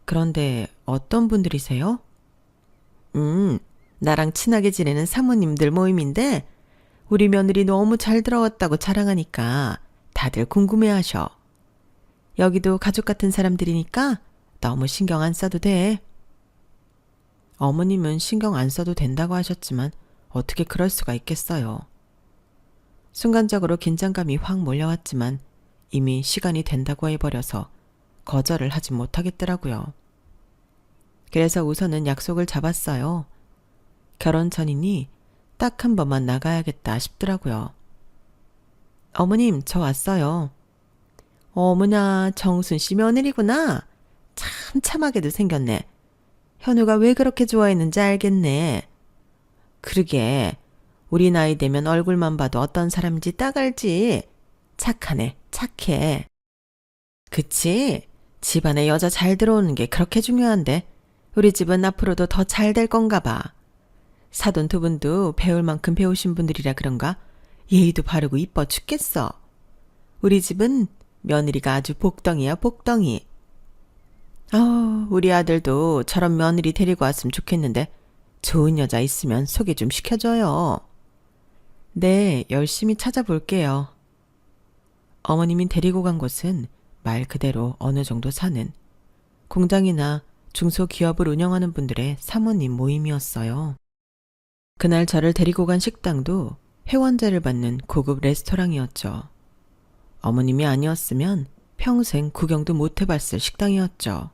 그런데 어떤 분들이세요? 나랑 친하게 지내는 사모님들 모임인데 우리 며느리 너무 잘 들어왔다고 자랑하니까 다들 궁금해하셔. 여기도 가족 같은 사람들이니까 너무 신경 안 써도 돼. 어머님은 신경 안 써도 된다고 하셨지만 어떻게 그럴 수가 있겠어요. 순간적으로 긴장감이 확 몰려왔지만 이미 시간이 된다고 해버려서 거절을 하지 못하겠더라고요. 그래서 우선은 약속을 잡았어요. 결혼 전이니 딱 한 번만 나가야겠다 싶더라고요. 어머님, 저 왔어요. 어머나, 정순 씨 며느리구나. 참 참하게도 생겼네. 현우가 왜 그렇게 좋아했는지 알겠네. 그러게, 우리 나이 되면 얼굴만 봐도 어떤 사람인지 딱 알지. 착하네, 착해. 그치? 집안에 여자 잘 들어오는 게 그렇게 중요한데 우리 집은 앞으로도 더 잘 될 건가 봐. 사돈 두 분도 배울 만큼 배우신 분들이라 그런가 예의도 바르고 이뻐 죽겠어. 우리 집은 며느리가 아주 복덩이야, 복덩이. 우리 아들도 저런 며느리 데리고 왔으면 좋겠는데 좋은 여자 있으면 소개 좀 시켜줘요. 네, 열심히 찾아볼게요. 어머님이 데리고 간 곳은 말 그대로 어느 정도 사는 공장이나 중소기업을 운영하는 분들의 사모님 모임이었어요. 그날 저를 데리고 간 식당도 회원제를 받는 고급 레스토랑이었죠. 어머님이 아니었으면 평생 구경도 못 해봤을 식당이었죠.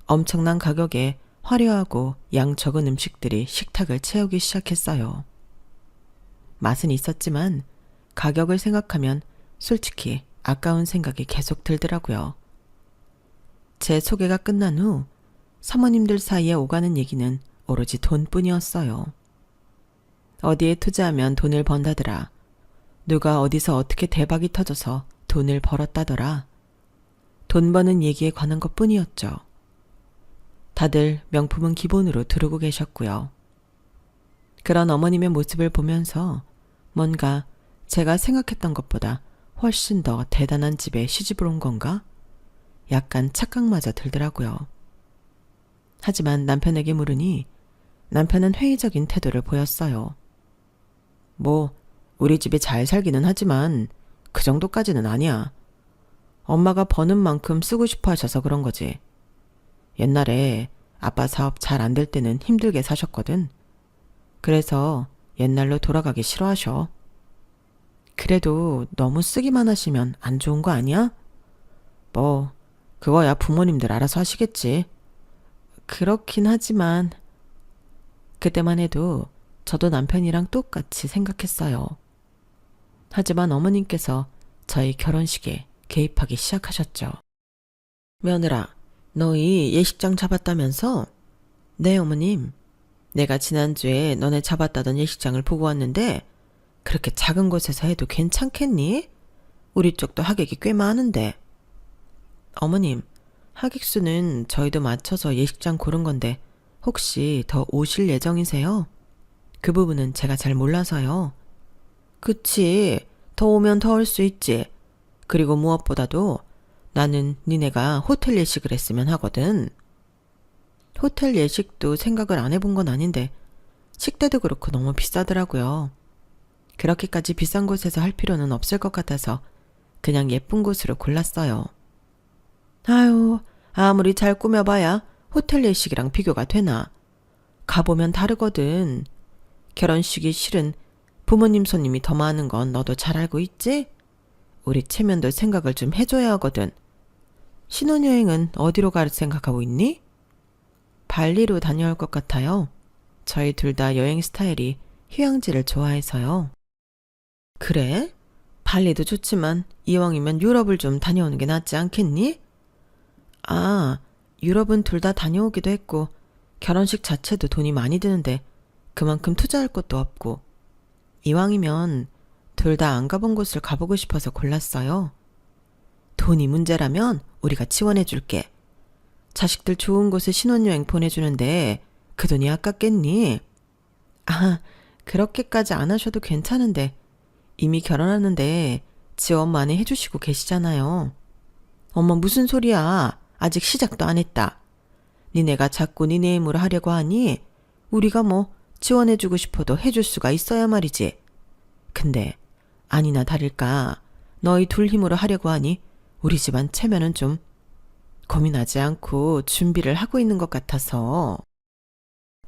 엄청난 가격에 화려하고 양 적은 음식들이 식탁을 채우기 시작했어요. 맛은 있었지만 가격을 생각하면 솔직히 아까운 생각이 계속 들더라고요. 제 소개가 끝난 후 사모님들 사이에 오가는 얘기는 오로지 돈뿐이었어요. 어디에 투자하면 돈을 번다더라. 누가 어디서 어떻게 대박이 터져서 돈을 벌었다더라. 돈 버는 얘기에 관한 것뿐이었죠. 다들 명품은 기본으로 두르고 계셨고요. 그런 어머님의 모습을 보면서 뭔가 제가 생각했던 것보다 훨씬 더 대단한 집에 시집을 온 건가? 약간 착각마저 들더라고요. 하지만 남편에게 물으니 남편은 회의적인 태도를 보였어요. 뭐 우리 집에 잘 살기는 하지만 그 정도까지는 아니야. 엄마가 버는 만큼 쓰고 싶어 하셔서 그런 거지. 옛날에 아빠 사업 잘 안 될 때는 힘들게 사셨거든. 그래서 옛날로 돌아가기 싫어하셔. 그래도 너무 쓰기만 하시면 안 좋은 거 아니야? 뭐 그거야 부모님들 알아서 하시겠지. 그렇긴 하지만 그때만 해도 저도 남편이랑 똑같이 생각했어요. 하지만 어머님께서 저희 결혼식에 개입하기 시작하셨죠. 며느라, 너희 예식장 잡았다면서? 네, 어머님. 내가 지난주에 너네 잡았다던 예식장을 보고 왔는데 그렇게 작은 곳에서 해도 괜찮겠니? 우리 쪽도 하객이 꽤 많은데. 어머님, 하객 수는 저희도 맞춰서 예식장 고른 건데 혹시 더 오실 예정이세요? 그 부분은 제가 잘 몰라서요. 그치, 더 오면 더 올 수 있지. 그리고 무엇보다도 나는 니네가 호텔 예식을 했으면 하거든. 호텔 예식도 생각을 안 해본 건 아닌데 식대도 그렇고 너무 비싸더라고요. 그렇게까지 비싼 곳에서 할 필요는 없을 것 같아서 그냥 예쁜 곳으로 골랐어요. 아유, 아무리 잘 꾸며봐야 호텔 예식이랑 비교가 되나. 가보면 다르거든. 결혼식이 실은 부모님 손님이 더 많은 건 너도 잘 알고 있지? 우리 체면도 생각을 좀 해줘야 하거든. 신혼여행은 어디로 갈 생각하고 있니? 발리로 다녀올 것 같아요. 저희 둘 다 여행 스타일이 휴양지를 좋아해서요. 그래? 발리도 좋지만 이왕이면 유럽을 좀 다녀오는 게 낫지 않겠니? 아, 유럽은 둘 다 다녀오기도 했고 결혼식 자체도 돈이 많이 드는데 그만큼 투자할 것도 없고 이왕이면 둘 다 안 가본 곳을 가보고 싶어서 골랐어요. 돈이 문제라면 우리가 지원해 줄게. 자식들 좋은 곳에 신혼여행 보내주는데 그 돈이 아깝겠니? 아, 그렇게까지 안 하셔도 괜찮은데 이미 결혼하는데 지원 많이 해주시고 계시잖아요. 엄마 무슨 소리야. 아직 시작도 안 했다. 니네가 자꾸 니네 힘으로 하려고 하니 우리가 뭐 지원해주고 싶어도 해줄 수가 있어야 말이지. 근데 아니나 다를까 너희 둘 힘으로 하려고 하니 우리 집안 체면은 좀 고민하지 않고 준비를 하고 있는 것 같아서.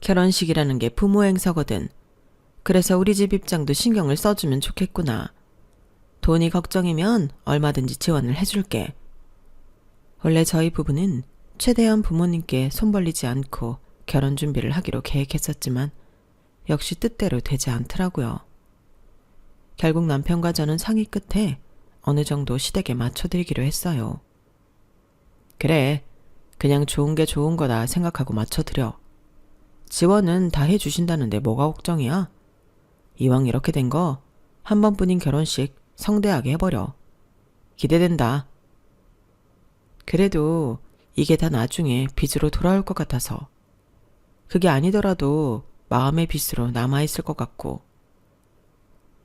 결혼식이라는 게 부모 행사거든. 그래서 우리 집 입장도 신경을 써주면 좋겠구나. 돈이 걱정이면 얼마든지 지원을 해줄게. 원래 저희 부부는 최대한 부모님께 손 벌리지 않고 결혼 준비를 하기로 계획했었지만 역시 뜻대로 되지 않더라고요. 결국 남편과 저는 상의 끝에 어느 정도 시댁에 맞춰드리기로 했어요. 그래, 그냥 좋은 게 좋은 거다 생각하고 맞춰드려. 지원은 다 해주신다는데 뭐가 걱정이야? 이왕 이렇게 된 거 한 번뿐인 결혼식 성대하게 해버려. 기대된다. 그래도 이게 다 나중에 빚으로 돌아올 것 같아서. 그게 아니더라도 마음의 빚으로 남아있을 것 같고.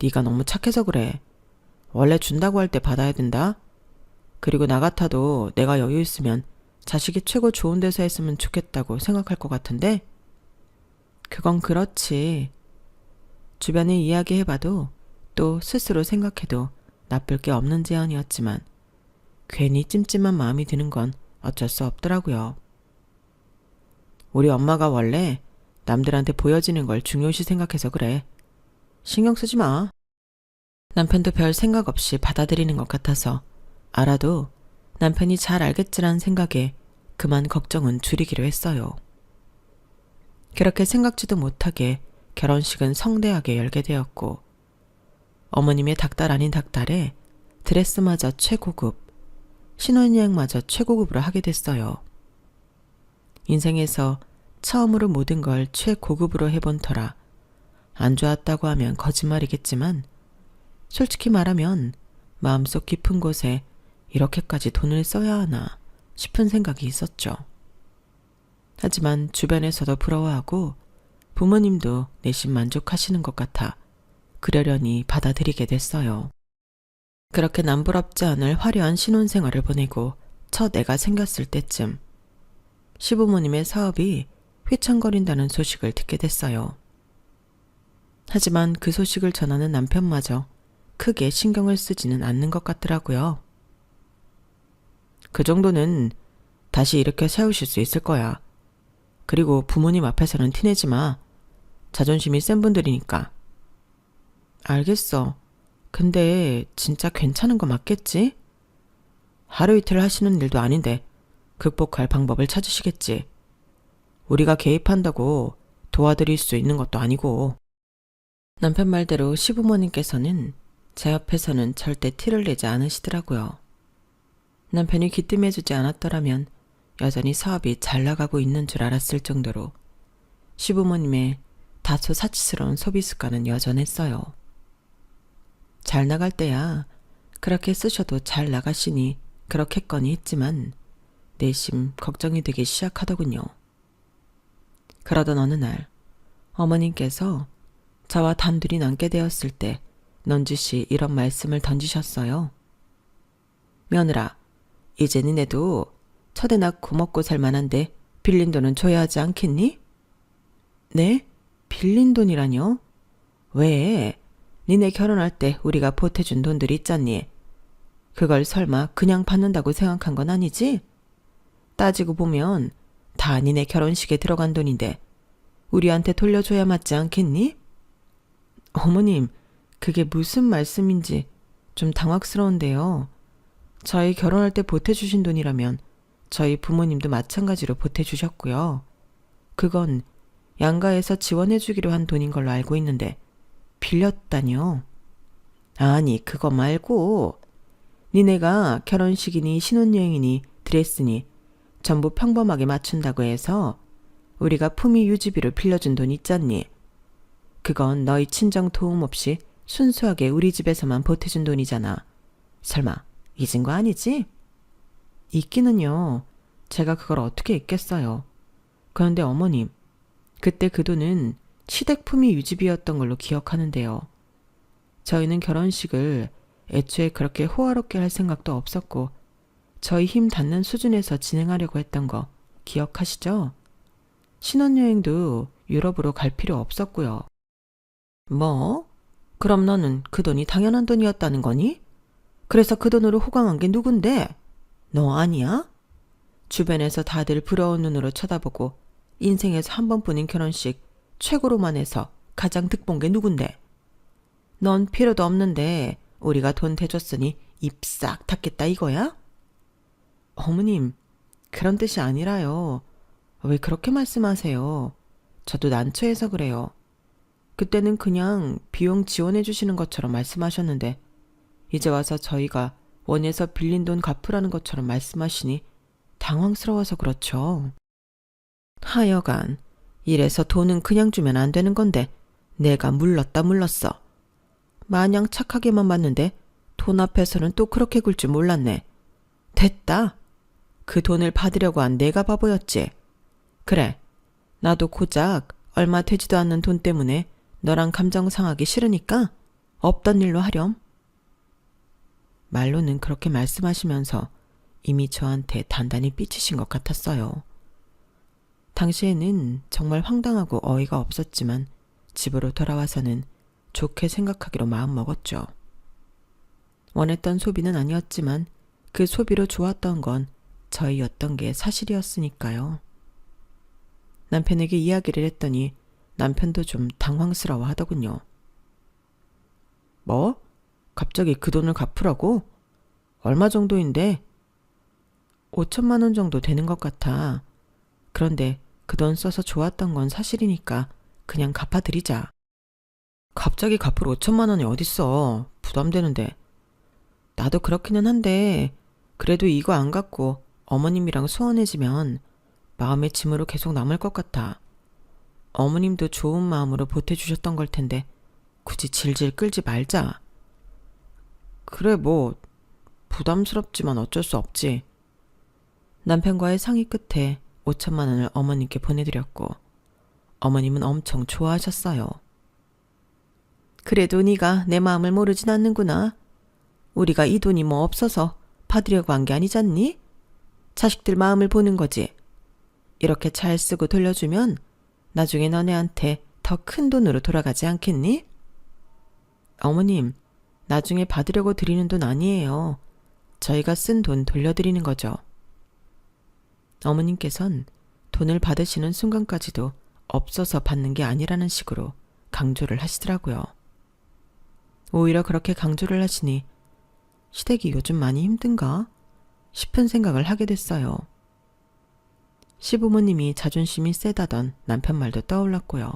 네가 너무 착해서 그래. 원래 준다고 할 때 받아야 된다. 그리고 나 같아도 내가 여유 있으면 자식이 최고 좋은 데서 했으면 좋겠다고 생각할 것 같은데? 그건 그렇지. 주변에 이야기해봐도 또 스스로 생각해도 나쁠 게 없는 제안이었지만 괜히 찜찜한 마음이 드는 건 어쩔 수 없더라고요. 우리 엄마가 원래 남들한테 보여지는 걸 중요시 생각해서 그래. 신경 쓰지 마. 남편도 별 생각 없이 받아들이는 것 같아서 알아도 남편이 잘 알겠지란 생각에 그만 걱정은 줄이기로 했어요. 그렇게 생각지도 못하게 결혼식은 성대하게 열게 되었고 어머님의 닭달 아닌 닭달에 드레스마저 최고급, 신혼여행마저 최고급으로 하게 됐어요. 인생에서 처음으로 모든 걸 최고급으로 해본 터라 안 좋았다고 하면 거짓말이겠지만 솔직히 말하면 마음속 깊은 곳에 이렇게까지 돈을 써야 하나 싶은 생각이 있었죠. 하지만 주변에서도 부러워하고 부모님도 내심 만족하시는 것 같아 그러려니 받아들이게 됐어요. 그렇게 남부럽지 않을 화려한 신혼생활을 보내고 첫 애가 생겼을 때쯤 시부모님의 사업이 휘청거린다는 소식을 듣게 됐어요. 하지만 그 소식을 전하는 남편마저 크게 신경을 쓰지는 않는 것 같더라고요. 그 정도는 다시 일으켜 세우실 수 있을 거야. 그리고 부모님 앞에서는 티내지 마. 자존심이 센 분들이니까. 알겠어. 근데 진짜 괜찮은 거 맞겠지? 하루 이틀 하시는 일도 아닌데 극복할 방법을 찾으시겠지. 우리가 개입한다고 도와드릴 수 있는 것도 아니고. 남편 말대로 시부모님께서는 제 앞에서는 절대 티를 내지 않으시더라고요. 남편이 귀띔해주지 않았더라면 여전히 사업이 잘 나가고 있는 줄 알았을 정도로 시부모님의 다소 사치스러운 소비 습관은 여전했어요. 잘 나갈 때야 그렇게 쓰셔도 잘 나가시니 그렇겠거니 했지만 내심 걱정이 되기 시작하더군요. 그러던 어느 날 어머님께서 저와 단둘이 남게 되었을 때 넌지시 이런 말씀을 던지셨어요. 며느라, 이제 니네도 첫애 낳고 먹고 살 만한데 빌린 돈은 줘야 하지 않겠니? 네? 빌린 돈이라뇨? 왜? 니네 결혼할 때 우리가 보태준 돈들이 있잖니. 그걸 설마 그냥 받는다고 생각한 건 아니지? 따지고 보면 다 니네 결혼식에 들어간 돈인데 우리한테 돌려줘야 맞지 않겠니? 어머님, 그게 무슨 말씀인지 좀 당황스러운데요. 저희 결혼할 때 보태주신 돈이라면 저희 부모님도 마찬가지로 보태주셨고요. 그건 양가에서 지원해주기로 한 돈인 걸로 알고 있는데 빌렸다뇨? 아니, 그거 말고 니네가 결혼식이니 신혼여행이니 드레스니 전부 평범하게 맞춘다고 해서 우리가 품위 유지비로 빌려준 돈 있잖니. 그건 너희 친정 도움 없이 순수하게 우리 집에서만 보태준 돈이잖아. 설마 잊은 거 아니지? 잊기는요. 제가 그걸 어떻게 잊겠어요. 그런데 어머님, 그때 그 돈은 시댁 품위 유지비였던 걸로 기억하는데요. 저희는 결혼식을 애초에 그렇게 호화롭게 할 생각도 없었고 저희 힘 닿는 수준에서 진행하려고 했던 거 기억하시죠? 신혼여행도 유럽으로 갈 필요 없었고요. 뭐? 그럼 너는 그 돈이 당연한 돈이었다는 거니? 그래서 그 돈으로 호강한 게 누군데? 너 아니야? 주변에서 다들 부러운 눈으로 쳐다보고 인생에서 한 번뿐인 결혼식 최고로만 해서 가장 득본 게 누군데? 넌 필요도 없는데 우리가 돈 대줬으니 입 싹 닫겠다 이거야? 어머님, 그런 뜻이 아니라요. 왜 그렇게 말씀하세요? 저도 난처해서 그래요. 그때는 그냥 비용 지원해 주시는 것처럼 말씀하셨는데 이제 와서 저희가 원에서 빌린 돈 갚으라는 것처럼 말씀하시니 당황스러워서 그렇죠. 하여간 이래서 돈은 그냥 주면 안 되는 건데 내가 물렀어. 마냥 착하게만 봤는데 돈 앞에서는 또 그렇게 굴 줄 몰랐네. 됐다. 그 돈을 받으려고 한 내가 바보였지. 그래, 나도 고작 얼마 되지도 않는 돈 때문에 너랑 감정 상하기 싫으니까 없던 일로 하렴. 말로는 그렇게 말씀하시면서 이미 저한테 단단히 삐치신 것 같았어요. 당시에는 정말 황당하고 어이가 없었지만 집으로 돌아와서는 좋게 생각하기로 마음먹었죠. 원했던 소비는 아니었지만 그 소비로 좋았던 건 저희였던 게 사실이었으니까요. 남편에게 이야기를 했더니 남편도 좀 당황스러워 하더군요. 뭐? 갑자기 그 돈을 갚으라고? 얼마 정도인데? 5천만 원 정도 되는 것 같아. 그런데 그 돈 써서 좋았던 건 사실이니까 그냥 갚아드리자. 갑자기 갚을 5천만 원이 어딨어. 부담되는데. 나도 그렇기는 한데 그래도 이거 안 갚고 어머님이랑 소원해지면 마음의 짐으로 계속 남을 것 같아. 어머님도 좋은 마음으로 보태주셨던 걸 텐데 굳이 질질 끌지 말자. 그래 뭐 부담스럽지만 어쩔 수 없지. 남편과의 상의 끝에 5천만 원을 어머님께 보내드렸고 어머님은 엄청 좋아하셨어요. 그래도 네가 내 마음을 모르진 않는구나. 우리가 이 돈이 뭐 없어서 받으려고 한 게 아니잖니? 자식들 마음을 보는 거지. 이렇게 잘 쓰고 돌려주면 나중에 너네한테 더 큰 돈으로 돌아가지 않겠니? 어머님, 나중에 받으려고 드리는 돈 아니에요. 저희가 쓴 돈 돌려드리는 거죠. 어머님께선 돈을 받으시는 순간까지도 없어서 받는 게 아니라는 식으로 강조를 하시더라고요. 오히려 그렇게 강조를 하시니 시댁이 요즘 많이 힘든가 싶은 생각을 하게 됐어요. 시부모님이 자존심이 세다던 남편 말도 떠올랐고요.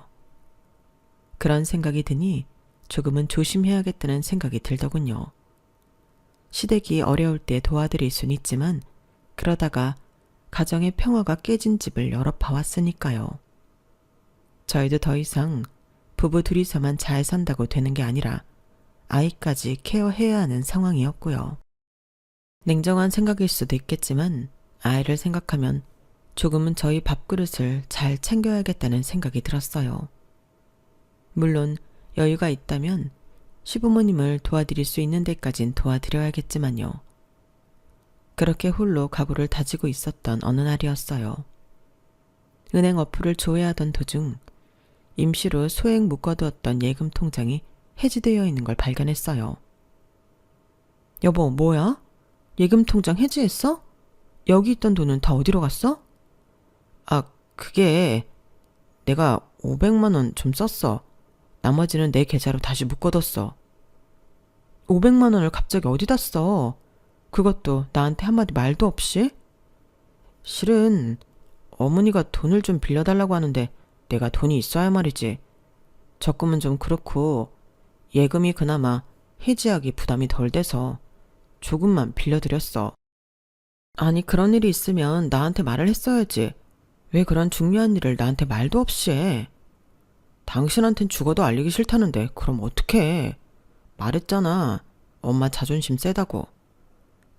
그런 생각이 드니 조금은 조심해야겠다는 생각이 들더군요. 시댁이 어려울 때 도와드릴 순 있지만 그러다가 가정의 평화가 깨진 집을 여러 봐왔으니까요. 저희도 더 이상 부부 둘이서만 잘 산다고 되는 게 아니라 아이까지 케어해야 하는 상황이었고요. 냉정한 생각일 수도 있겠지만 아이를 생각하면 조금은 저희 밥그릇을 잘 챙겨야겠다는 생각이 들었어요. 물론 여유가 있다면 시부모님을 도와드릴 수 있는 데까진 도와드려야겠지만요. 그렇게 홀로 각오를 다지고 있었던 어느 날이었어요. 은행 어플을 조회하던 도중 임시로 소액 묶어두었던 예금 통장이 해지되어 있는 걸 발견했어요. 여보, 뭐야? 예금 통장 해지했어? 여기 있던 돈은 다 어디로 갔어? 아, 그게 내가 500만 원 좀 썼어. 나머지는 내 계좌로 다시 묶어뒀어. 500만 원을 갑자기 어디다 써? 그것도 나한테 한마디 말도 없이? 실은 어머니가 돈을 좀 빌려달라고 하는데 내가 돈이 있어야 말이지. 적금은 좀 그렇고 예금이 그나마 해지하기 부담이 덜 돼서 조금만 빌려드렸어. 아니, 그런 일이 있으면 나한테 말을 했어야지. 왜 그런 중요한 일을 나한테 말도 없이 해? 당신한텐 죽어도 알리기 싫다는데 그럼 어떡해? 말했잖아. 엄마 자존심 세다고.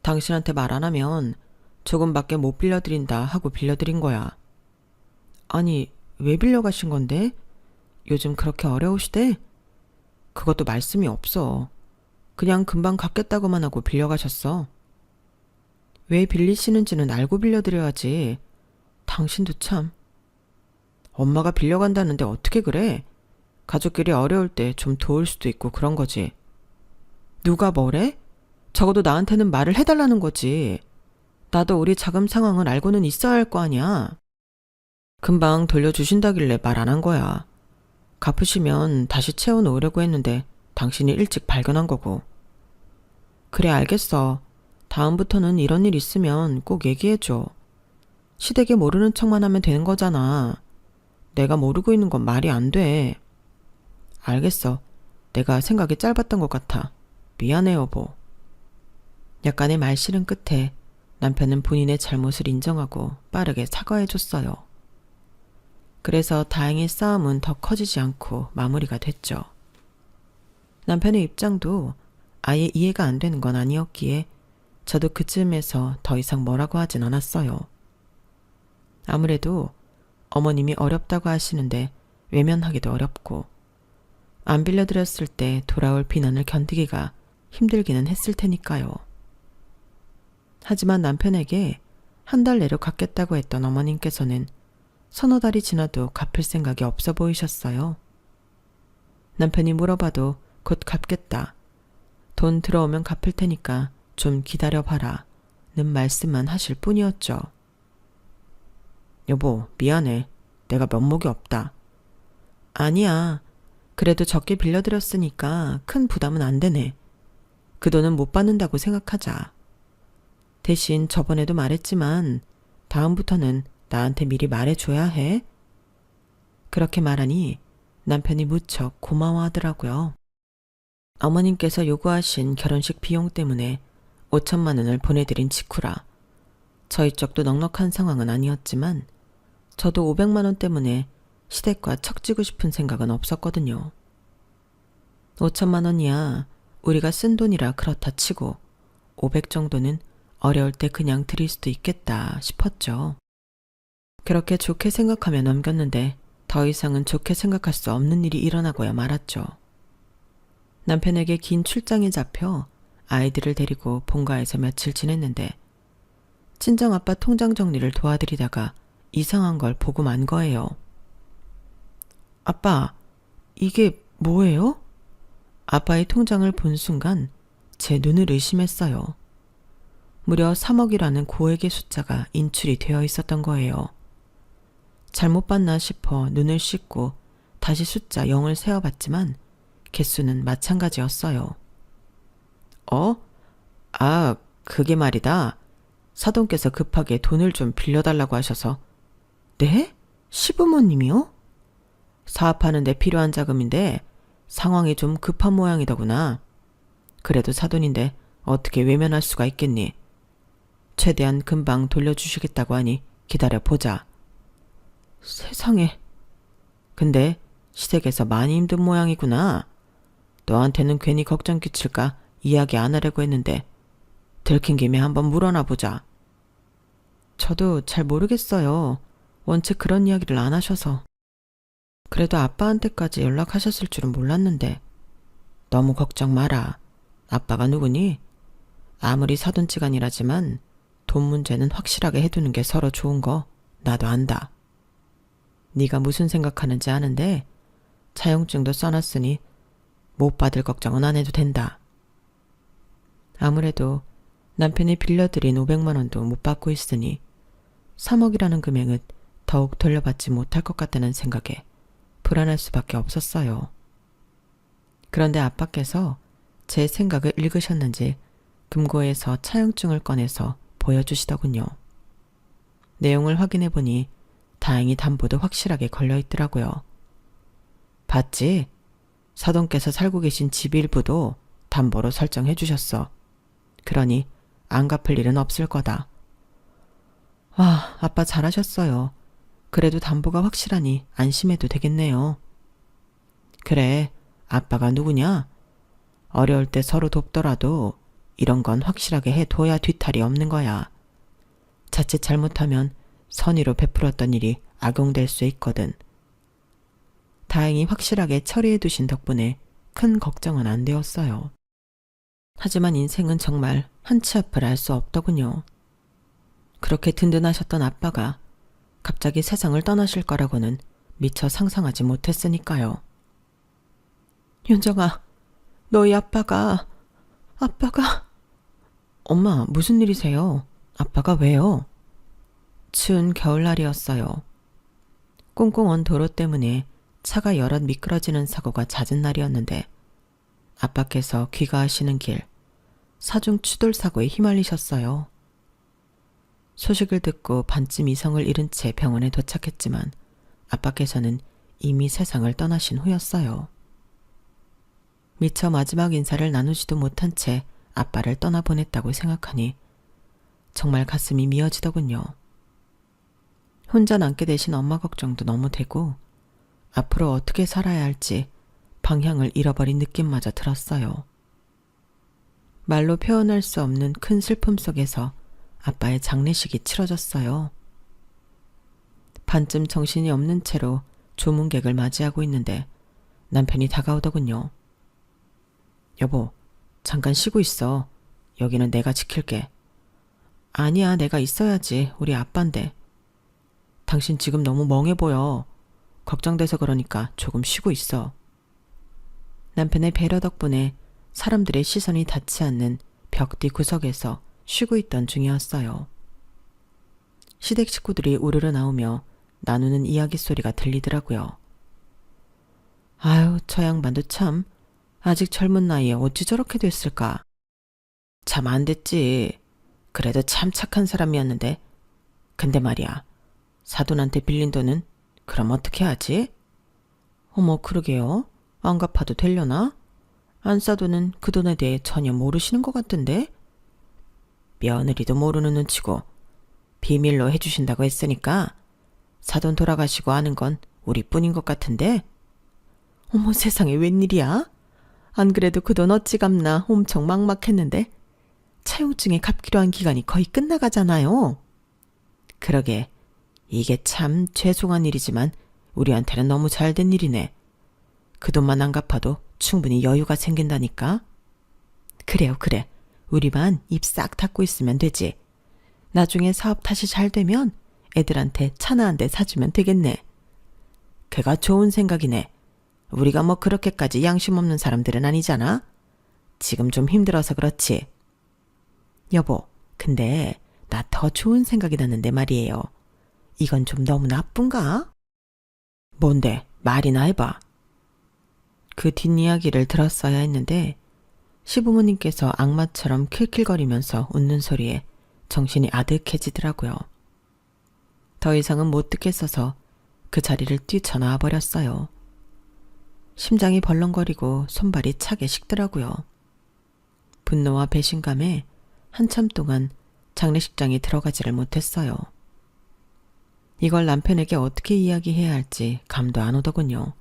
당신한테 말 안 하면 조금밖에 못 빌려드린다 하고 빌려드린 거야. 아니, 왜 빌려가신 건데? 요즘 그렇게 어려우시대? 그것도 말씀이 없어. 그냥 금방 갚겠다고만 하고 빌려가셨어. 왜 빌리시는지는 알고 빌려드려야지. 당신도 참. 엄마가 빌려간다는데 어떻게 그래? 가족끼리 어려울 때 좀 도울 수도 있고 그런 거지. 누가 뭐래? 적어도 나한테는 말을 해달라는 거지. 나도 우리 자금 상황을 알고는 있어야 할 거 아니야. 금방 돌려주신다길래 말 안 한 거야. 갚으시면 다시 채워놓으려고 했는데 당신이 일찍 발견한 거고. 그래, 알겠어. 다음부터는 이런 일 있으면 꼭 얘기해줘. 시댁에 모르는 척만 하면 되는 거잖아. 내가 모르고 있는 건 말이 안 돼. 알겠어. 내가 생각이 짧았던 것 같아. 미안해, 여보. 약간의 말실은 끝에 남편은 본인의 잘못을 인정하고 빠르게 사과해줬어요. 그래서 다행히 싸움은 더 커지지 않고 마무리가 됐죠. 남편의 입장도 아예 이해가 안 되는 건 아니었기에 저도 그쯤에서 더 이상 뭐라고 하진 않았어요. 아무래도 어머님이 어렵다고 하시는데 외면하기도 어렵고 안 빌려드렸을 때 돌아올 비난을 견디기가 힘들기는 했을 테니까요. 하지만 남편에게 한 달 내로 갚겠다고 했던 어머님께서는 서너 달이 지나도 갚을 생각이 없어 보이셨어요. 남편이 물어봐도 곧 갚겠다. 돈 들어오면 갚을 테니까 좀 기다려봐라 는 말씀만 하실 뿐이었죠. 여보, 미안해. 내가 면목이 없다. 아니야. 그래도 적게 빌려드렸으니까 큰 부담은 안 되네. 그 돈은 못 받는다고 생각하자. 대신 저번에도 말했지만 다음부터는 나한테 미리 말해줘야 해. 그렇게 말하니 남편이 무척 고마워하더라고요. 어머님께서 요구하신 결혼식 비용 때문에 5천만 원을 보내드린 직후라 저희 쪽도 넉넉한 상황은 아니었지만 저도 500만 원 때문에 시댁과 척지고 싶은 생각은 없었거든요. 5천만 원이야 우리가 쓴 돈이라 그렇다 치고 500 정도는 어려울 때 그냥 드릴 수도 있겠다 싶었죠. 그렇게 좋게 생각하며 넘겼는데 더 이상은 좋게 생각할 수 없는 일이 일어나고야 말았죠. 남편에게 긴 출장이 잡혀 아이들을 데리고 본가에서 며칠 지냈는데 친정아빠 통장 정리를 도와드리다가 이상한 걸 보고 만 거예요. 아빠, 이게 뭐예요? 아빠의 통장을 본 순간 제 눈을 의심했어요. 무려 3억이라는 고액의 숫자가 인출이 되어 있었던 거예요. 잘못 봤나 싶어 눈을 씻고 다시 숫자 0을 세어봤지만 개수는 마찬가지였어요. 그게 말이다. 사돈께서 급하게 돈을 좀 빌려달라고 하셔서. 네? 시부모님이요? 사업하는 데 필요한 자금인데 상황이 좀 급한 모양이더구나. 그래도 사돈인데 어떻게 외면할 수가 있겠니? 최대한 금방 돌려주시겠다고 하니 기다려보자. 세상에. 근데 시댁에서 많이 힘든 모양이구나. 너한테는 괜히 걱정 끼칠까 이야기 안 하려고 했는데 들킨 김에 한번 물어나 보자. 저도 잘 모르겠어요. 원체 그런 이야기를 안 하셔서. 그래도 아빠한테까지 연락하셨을 줄은 몰랐는데. 너무 걱정 마라. 아빠가 누구니? 아무리 사돈지간이라지만 돈 문제는 확실하게 해두는 게 서로 좋은 거 나도 안다. 네가 무슨 생각하는지 아는데 차용증도 써놨으니 못 받을 걱정은 안 해도 된다. 아무래도 남편이 빌려드린 500만 원도 못 받고 있으니 3억이라는 금액은 더욱 돌려받지 못할 것 같다는 생각에 불안할 수밖에 없었어요. 그런데 아빠께서 제 생각을 읽으셨는지 금고에서 차용증을 꺼내서 보여주시더군요. 내용을 확인해 보니 다행히 담보도 확실하게 걸려있더라고요. 봤지? 사돈께서 살고 계신 집 일부도 담보로 설정해 주셨어. 그러니 안 갚을 일은 없을 거다. 와, 아빠 잘하셨어요. 그래도 담보가 확실하니 안심해도 되겠네요. 그래, 아빠가 누구냐? 어려울 때 서로 돕더라도 이런 건 확실하게 해둬야 뒤탈이 없는 거야. 자칫 잘못하면 선의로 베풀었던 일이 악용될 수 있거든. 다행히 확실하게 처리해 두신 덕분에 큰 걱정은 안 되었어요. 하지만 인생은 정말 한치 앞을 알 수 없더군요. 그렇게 든든하셨던 아빠가 갑자기 세상을 떠나실 거라고는 미처 상상하지 못했으니까요. 윤정아, 너희 아빠가... 엄마, 무슨 일이세요? 아빠가 왜요? 추운 겨울날이었어요. 꽁꽁 언 도로 때문에 차가 여럿 미끄러지는 사고가 잦은 날이었는데 아빠께서 귀가하시는 길 사중 추돌 사고에 휘말리셨어요. 소식을 듣고 반쯤 이성을 잃은 채 병원에 도착했지만 아빠께서는 이미 세상을 떠나신 후였어요. 미처 마지막 인사를 나누지도 못한 채 아빠를 떠나보냈다고 생각하니 정말 가슴이 미어지더군요. 혼자 남게 되신 엄마 걱정도 너무 되고 앞으로 어떻게 살아야 할지 방향을 잃어버린 느낌마저 들었어요. 말로 표현할 수 없는 큰 슬픔 속에서 아빠의 장례식이 치러졌어요. 반쯤 정신이 없는 채로 조문객을 맞이하고 있는데 남편이 다가오더군요. 여보, 잠깐 쉬고 있어. 여기는 내가 지킬게. 아니야, 내가 있어야지. 우리 아빠인데. 당신 지금 너무 멍해 보여. 걱정돼서 그러니까 조금 쉬고 있어. 남편의 배려 덕분에 사람들의 시선이 닿지 않는 벽뒤 구석에서 쉬고 있던 중이었어요. 시댁 식구들이 우르르 나오며 나누는 이야기 소리가 들리더라고요. 아유, 저 양반도 참 아직 젊은 나이에 어찌 저렇게 됐을까? 참 안 됐지. 그래도 참 착한 사람이었는데. 근데 말이야, 사돈한테 빌린 돈은 그럼 어떻게 하지? 어머, 그러게요. 안 갚아도 되려나? 안사돈은 그 돈에 대해 전혀 모르시는 것 같던데? 며느리도 모르는 눈치고 비밀로 해주신다고 했으니까 사돈 돌아가시고 아는 건 우리뿐인 것 같은데? 어머, 세상에 웬일이야? 안 그래도 그 돈 어찌 갚나 엄청 막막했는데 차용증에 갚기로 한 기간이 거의 끝나가잖아요. 그러게, 이게 참 죄송한 일이지만 우리한테는 너무 잘된 일이네. 그 돈만 안 갚아도 충분히 여유가 생긴다니까. 그래요, 그래. 우리만 입 싹 닫고 있으면 되지. 나중에 사업 다시 잘 되면 애들한테 차나 한 대 사주면 되겠네. 걔가 좋은 생각이네. 우리가 뭐 그렇게까지 양심 없는 사람들은 아니잖아. 지금 좀 힘들어서 그렇지. 여보, 근데 나 더 좋은 생각이 났는데 말이에요. 이건 좀 너무 나쁜가? 뭔데? 말이나 해봐. 그 뒷이야기를 들었어야 했는데 시부모님께서 악마처럼 킬킬거리면서 웃는 소리에 정신이 아득해지더라고요. 더 이상은 못 듣겠어서 그 자리를 뛰쳐나와 버렸어요. 심장이 벌렁거리고 손발이 차게 식더라고요. 분노와 배신감에 한참 동안 장례식장에 들어가지를 못했어요. 이걸 남편에게 어떻게 이야기해야 할지 감도 안 오더군요.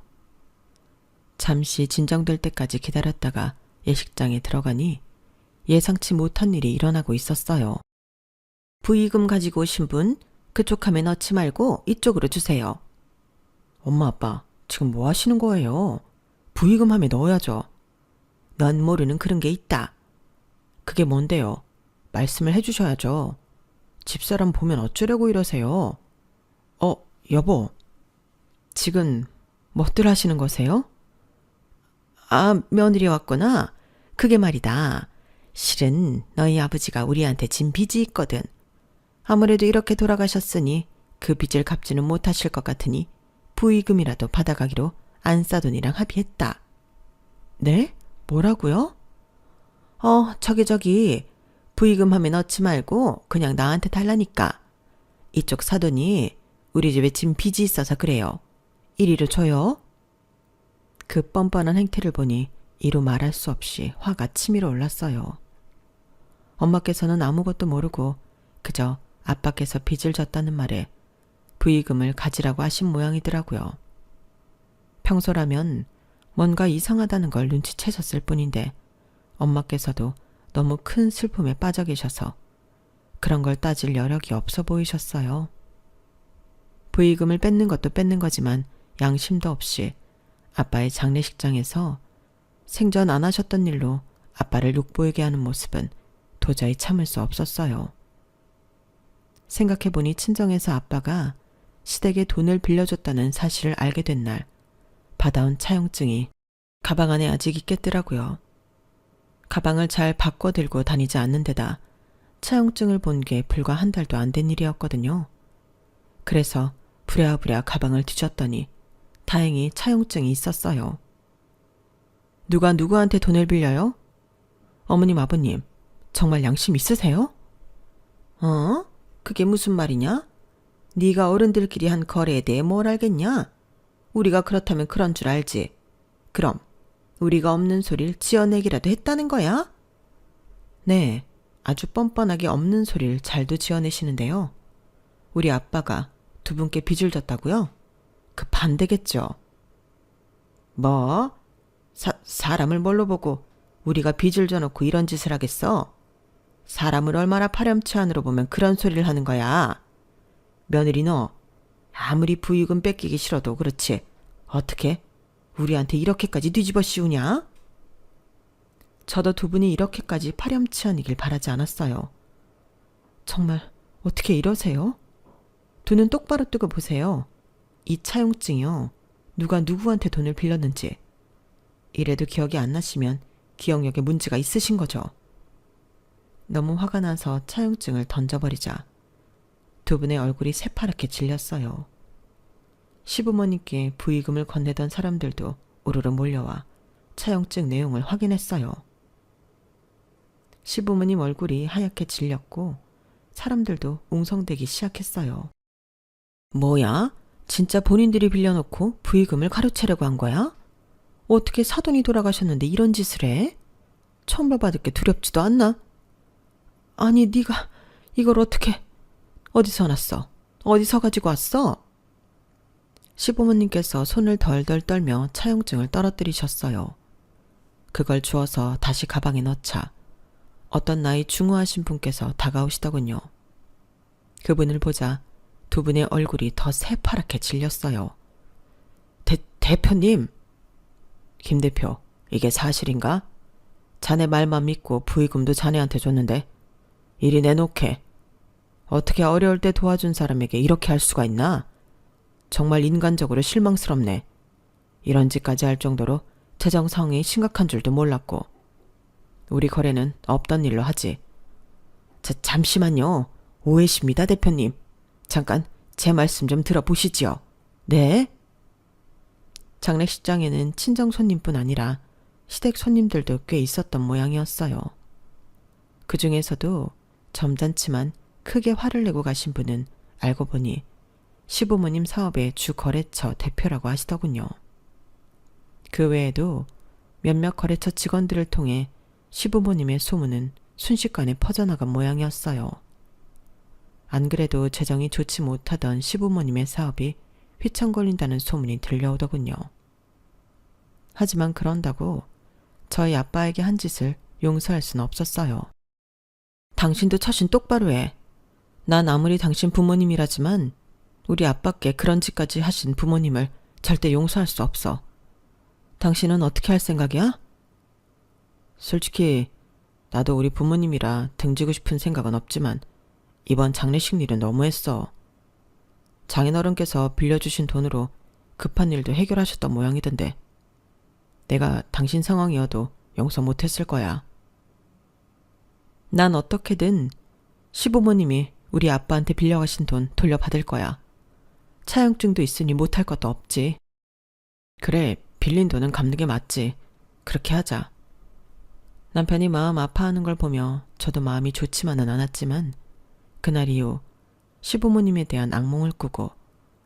잠시 진정될 때까지 기다렸다가 예식장에 들어가니 예상치 못한 일이 일어나고 있었어요. 부의금 가지고 오신 분 그쪽 함에 넣지 말고 이쪽으로 주세요. 엄마 아빠 지금 뭐 하시는 거예요? 부의금 함에 넣어야죠. 넌 모르는 그런 게 있다. 그게 뭔데요? 말씀을 해주셔야죠. 집사람 보면 어쩌려고 이러세요? 여보. 지금 뭐들 하시는 거세요? 아, 며느리 왔구나. 그게 말이다. 실은 너희 아버지가 우리한테 진 빚이 있거든. 아무래도 이렇게 돌아가셨으니 그 빚을 갚지는 못하실 것 같으니 부의금이라도 받아가기로 안싸돈이랑 합의했다. 네? 뭐라고요? 저기 부의금 함에 넣지 말고 그냥 나한테 달라니까. 이쪽 사돈이 우리 집에 진 빚이 있어서 그래요. 이리로 줘요. 그 뻔뻔한 행태를 보니 이루 말할 수 없이 화가 치밀어 올랐어요. 엄마께서는 아무것도 모르고 그저 아빠께서 빚을 졌다는 말에 부의금을 가지라고 하신 모양이더라고요. 평소라면 뭔가 이상하다는 걸 눈치채셨을 뿐인데 엄마께서도 너무 큰 슬픔에 빠져 계셔서 그런 걸 따질 여력이 없어 보이셨어요. 부의금을 뺏는 것도 뺏는 거지만 양심도 없이 아빠의 장례식장에서 생전 안 하셨던 일로 아빠를 욕보이게 하는 모습은 도저히 참을 수 없었어요. 생각해보니 친정에서 아빠가 시댁에 돈을 빌려줬다는 사실을 알게 된 날 받아온 차용증이 가방 안에 아직 있겠더라고요. 가방을 잘 바꿔 들고 다니지 않는 데다 차용증을 본 게 불과 한 달도 안 된 일이었거든요. 그래서 부랴부랴 가방을 뒤졌더니 다행히 차용증이 있었어요. 누가 누구한테 돈을 빌려요? 어머님, 아버님, 정말 양심 있으세요? 그게 무슨 말이냐? 네가 어른들끼리 한 거래에 대해 뭘 알겠냐? 우리가 그렇다면 그런 줄 알지. 그럼 우리가 없는 소리를 지어내기라도 했다는 거야? 네, 아주 뻔뻔하게 없는 소리를 잘도 지어내시는데요. 우리 아빠가 두 분께 빚을 졌다고요? 그 반대겠죠. 뭐? 사람을 뭘로 보고 우리가 빚을 져놓고 이런 짓을 하겠어? 사람을 얼마나 파렴치한으로 보면 그런 소리를 하는 거야. 며느리 너 아무리 부의금 뺏기기 싫어도 그렇지 어떻게 우리한테 이렇게까지 뒤집어 씌우냐? 저도 두 분이 이렇게까지 파렴치한이길 바라지 않았어요. 정말 어떻게 이러세요? 두 눈 똑바로 뜨고 보세요. 이 차용증이요. 누가 누구한테 돈을 빌렸는지. 이래도 기억이 안 나시면 기억력에 문제가 있으신 거죠. 너무 화가 나서 차용증을 던져버리자 두 분의 얼굴이 새파랗게 질렸어요. 시부모님께 부의금을 건네던 사람들도 우르르 몰려와 차용증 내용을 확인했어요. 시부모님 얼굴이 하얗게 질렸고 사람들도 웅성대기 시작했어요. 뭐야? 진짜 본인들이 빌려놓고 부의금을 가로채려고 한 거야? 어떻게 사돈이 돌아가셨는데 이런 짓을 해? 처음 봐받을 게 두렵지도 않나? 아니 네가 이걸 어떻게 어디서 났어? 어디서 가지고 왔어? 시부모님께서 손을 덜덜 떨며 차용증을 떨어뜨리셨어요. 그걸 주워서 다시 가방에 넣자 어떤 나이 중후하신 분께서 다가오시더군요. 그분을 보자 두 분의 얼굴이 더 새파랗게 질렸어요. 대표님! 김 대표, 이게 사실인가? 자네 말만 믿고 부의금도 자네한테 줬는데 이리 내놓게. 어떻게 어려울 때 도와준 사람에게 이렇게 할 수가 있나? 정말 인간적으로 실망스럽네. 이런 짓까지 할 정도로 재정 상황이 심각한 줄도 몰랐고. 우리 거래는 없던 일로 하지. 잠시만요. 오해십니다, 대표님. 잠깐 제 말씀 좀 들어보시지요. 네? 장례식장에는 친정 손님뿐 아니라 시댁 손님들도 꽤 있었던 모양이었어요. 그 중에서도 점잖지만 크게 화를 내고 가신 분은 알고 보니 시부모님 사업의 주 거래처 대표라고 하시더군요. 그 외에도 몇몇 거래처 직원들을 통해 시부모님의 소문은 순식간에 퍼져나간 모양이었어요. 안 그래도 재정이 좋지 못하던 시부모님의 사업이 휘청거린다는 소문이 들려오더군요. 하지만 그런다고 저희 아빠에게 한 짓을 용서할 순 없었어요. 당신도 처신 똑바로 해. 난 아무리 당신 부모님이라지만 우리 아빠께 그런 짓까지 하신 부모님을 절대 용서할 수 없어. 당신은 어떻게 할 생각이야? 솔직히 나도 우리 부모님이라 등지고 싶은 생각은 없지만 이번 장례식 일은 너무했어. 장인어른께서 빌려주신 돈으로 급한 일도 해결하셨던 모양이던데 내가 당신 상황이어도 용서 못했을 거야. 난 어떻게든 시부모님이 우리 아빠한테 빌려가신 돈 돌려받을 거야. 차용증도 있으니 못할 것도 없지. 그래, 빌린 돈은 갚는 게 맞지. 그렇게 하자. 남편이 마음 아파하는 걸 보며 저도 마음이 좋지만은 않았지만 그날 이후 시부모님에 대한 악몽을 꾸고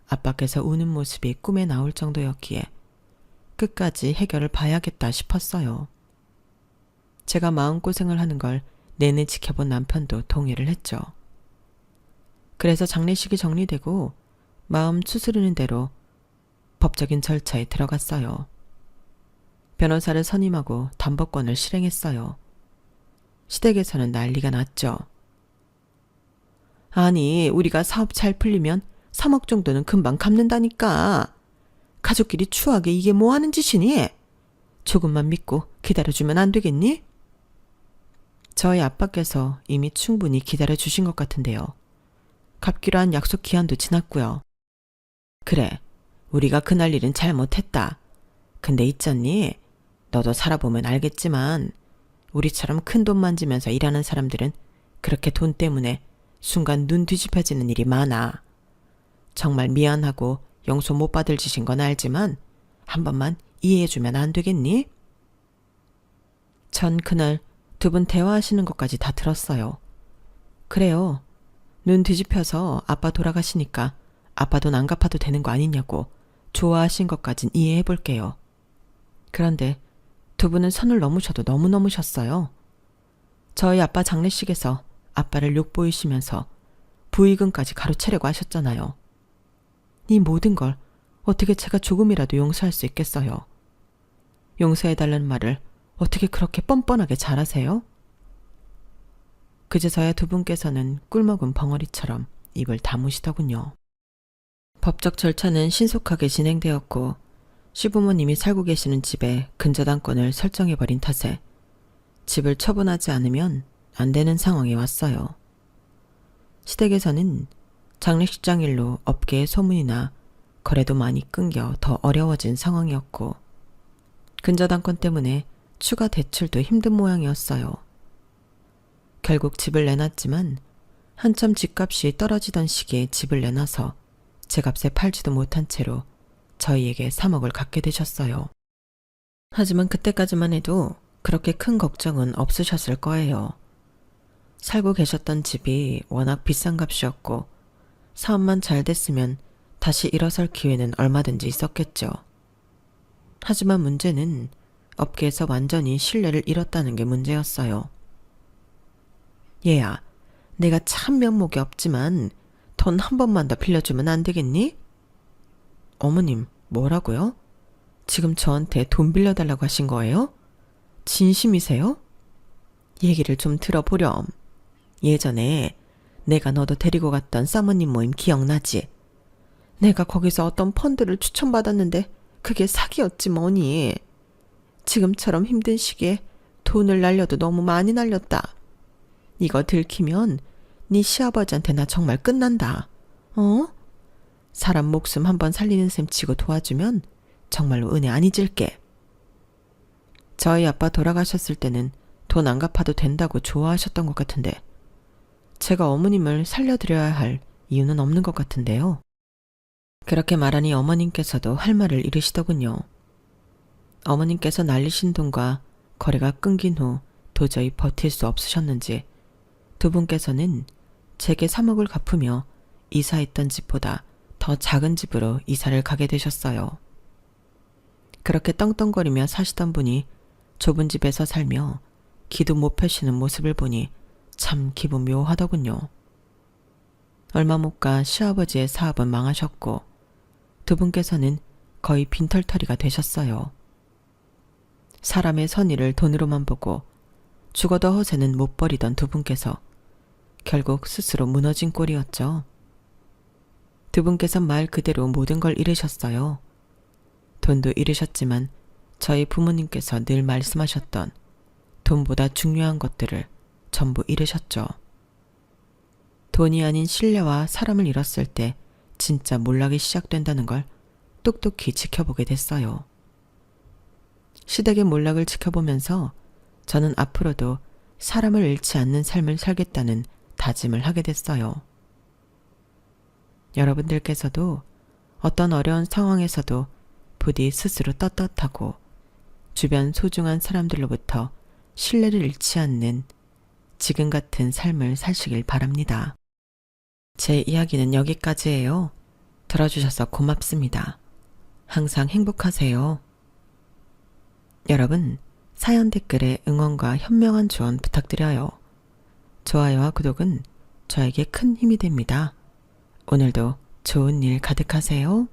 아빠께서 우는 모습이 꿈에 나올 정도였기에 끝까지 해결을 봐야겠다 싶었어요. 제가 마음고생을 하는 걸 내내 지켜본 남편도 동의를 했죠. 그래서 장례식이 정리되고 마음 추스르는 대로 법적인 절차에 들어갔어요. 변호사를 선임하고 담보권을 실행했어요. 시댁에서는 난리가 났죠. 아니, 우리가 사업 잘 풀리면 3억 정도는 금방 갚는다니까. 가족끼리 추하게 이게 뭐 하는 짓이니? 조금만 믿고 기다려주면 안 되겠니? 저희 아빠께서 이미 충분히 기다려주신 것 같은데요. 갚기로 한 약속 기한도 지났고요. 그래, 우리가 그날 일은 잘못했다. 근데 있잖니, 너도 살아보면 알겠지만 우리처럼 큰 돈 만지면서 일하는 사람들은 그렇게 돈 때문에 순간 눈 뒤집혀지는 일이 많아. 정말 미안하고 용서 못 받을 짓인 건 알지만 한 번만 이해해주면 안 되겠니? 전 그날 두 분 대화하시는 것까지 다 들었어요. 그래요. 눈 뒤집혀서 아빠 돌아가시니까 아빠 돈 안 갚아도 되는 거 아니냐고 좋아하신 것까진 이해해볼게요. 그런데 두 분은 선을 넘으셔도 너무 넘으셨어요. 저희 아빠 장례식에서 아빠를 욕보이시면서 부의금까지 가로채려고 하셨잖아요. 이 모든 걸 어떻게 제가 조금이라도 용서할 수 있겠어요? 용서해달라는 말을 어떻게 그렇게 뻔뻔하게 잘하세요? 그제서야 두 분께서는 꿀먹은 벙어리처럼 입을 다무시더군요. 법적 절차는 신속하게 진행되었고 시부모님이 살고 계시는 집에 근저당권을 설정해버린 탓에 집을 처분하지 않으면 안 되는 상황이 왔어요. 시댁에서는 장례식장 일로 업계에 소문이 나 거래도 많이 끊겨 더 어려워진 상황이었고 근저당권 때문에 추가 대출도 힘든 모양이었어요. 결국 집을 내놨지만 한참 집값이 떨어지던 시기에 집을 내놔서 제값에 팔지도 못한 채로 저희에게 3억을 갖게 되셨어요. 하지만 그때까지만 해도 그렇게 큰 걱정은 없으셨을 거예요. 살고 계셨던 집이 워낙 비싼 값이었고 사업만 잘 됐으면 다시 일어설 기회는 얼마든지 있었겠죠. 하지만 문제는 업계에서 완전히 신뢰를 잃었다는 게 문제였어요. 얘야, 내가 참 면목이 없지만 돈 한 번만 더 빌려주면 안 되겠니? 어머님, 뭐라고요? 지금 저한테 돈 빌려달라고 하신 거예요? 진심이세요? 얘기를 좀 들어보렴. 예전에 내가 너도 데리고 갔던 사모님 모임 기억나지? 내가 거기서 어떤 펀드를 추천받았는데 그게 사기였지 뭐니. 지금처럼 힘든 시기에 돈을 날려도 너무 많이 날렸다. 이거 들키면 네 시아버지한테 나 정말 끝난다. 어? 사람 목숨 한번 살리는 셈 치고 도와주면 정말로 은혜 안 잊을게. 저희 아빠 돌아가셨을 때는 돈 안 갚아도 된다고 좋아하셨던 것 같은데 제가 어머님을 살려드려야 할 이유는 없는 것 같은데요. 그렇게 말하니 어머님께서도 할 말을 잃으시더군요. 어머님께서 날리신 돈과 거래가 끊긴 후 도저히 버틸 수 없으셨는지 두 분께서는 제게 3억을 갚으며 이사했던 집보다 더 작은 집으로 이사를 가게 되셨어요. 그렇게 떵떵거리며 사시던 분이 좁은 집에서 살며 기도 못 펴시는 모습을 보니 참 기분 묘하더군요. 얼마 못 가 시아버지의 사업은 망하셨고 두 분께서는 거의 빈털터리가 되셨어요. 사람의 선의를 돈으로만 보고 죽어도 허세는 못 버리던 두 분께서 결국 스스로 무너진 꼴이었죠. 두 분께서 말 그대로 모든 걸 잃으셨어요. 돈도 잃으셨지만 저희 부모님께서 늘 말씀하셨던 돈보다 중요한 것들을 전부 잃으셨죠. 돈이 아닌 신뢰와 사람을 잃었을 때 진짜 몰락이 시작된다는 걸 똑똑히 지켜보게 됐어요. 시댁의 몰락을 지켜보면서 저는 앞으로도 사람을 잃지 않는 삶을 살겠다는 다짐을 하게 됐어요. 여러분들께서도 어떤 어려운 상황에서도 부디 스스로 떳떳하고 주변 소중한 사람들로부터 신뢰를 잃지 않는 지금 같은 삶을 사시길 바랍니다. 제 이야기는 여기까지예요. 들어주셔서 고맙습니다. 항상 행복하세요. 여러분, 사연 댓글에 응원과 현명한 조언 부탁드려요. 좋아요와 구독은 저에게 큰 힘이 됩니다. 오늘도 좋은 일 가득하세요.